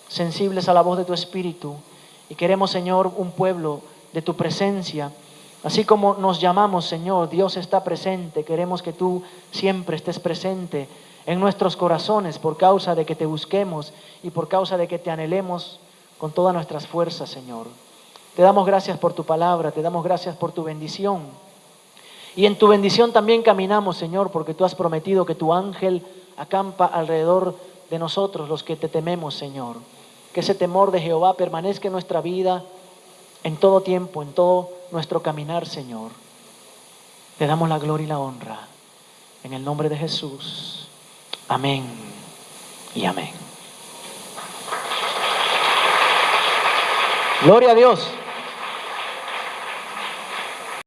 sensibles a la voz de tu Espíritu. Y queremos, Señor, un pueblo de tu presencia. Así como nos llamamos, Señor, Dios está presente. Queremos que tú siempre estés presente en nuestros corazones por causa de que te busquemos y por causa de que te anhelemos con todas nuestras fuerzas, Señor. Te damos gracias por tu palabra, te damos gracias por tu bendición. Y en tu bendición también caminamos, Señor, porque tú has prometido que tu ángel acampa alrededor de nosotros, los que te tememos, Señor. Que ese temor de Jehová permanezca en nuestra vida en todo tiempo, en todo nuestro caminar, Señor. Te damos la gloria y la honra. En el nombre de Jesús. Amén y amén. Gloria a Dios.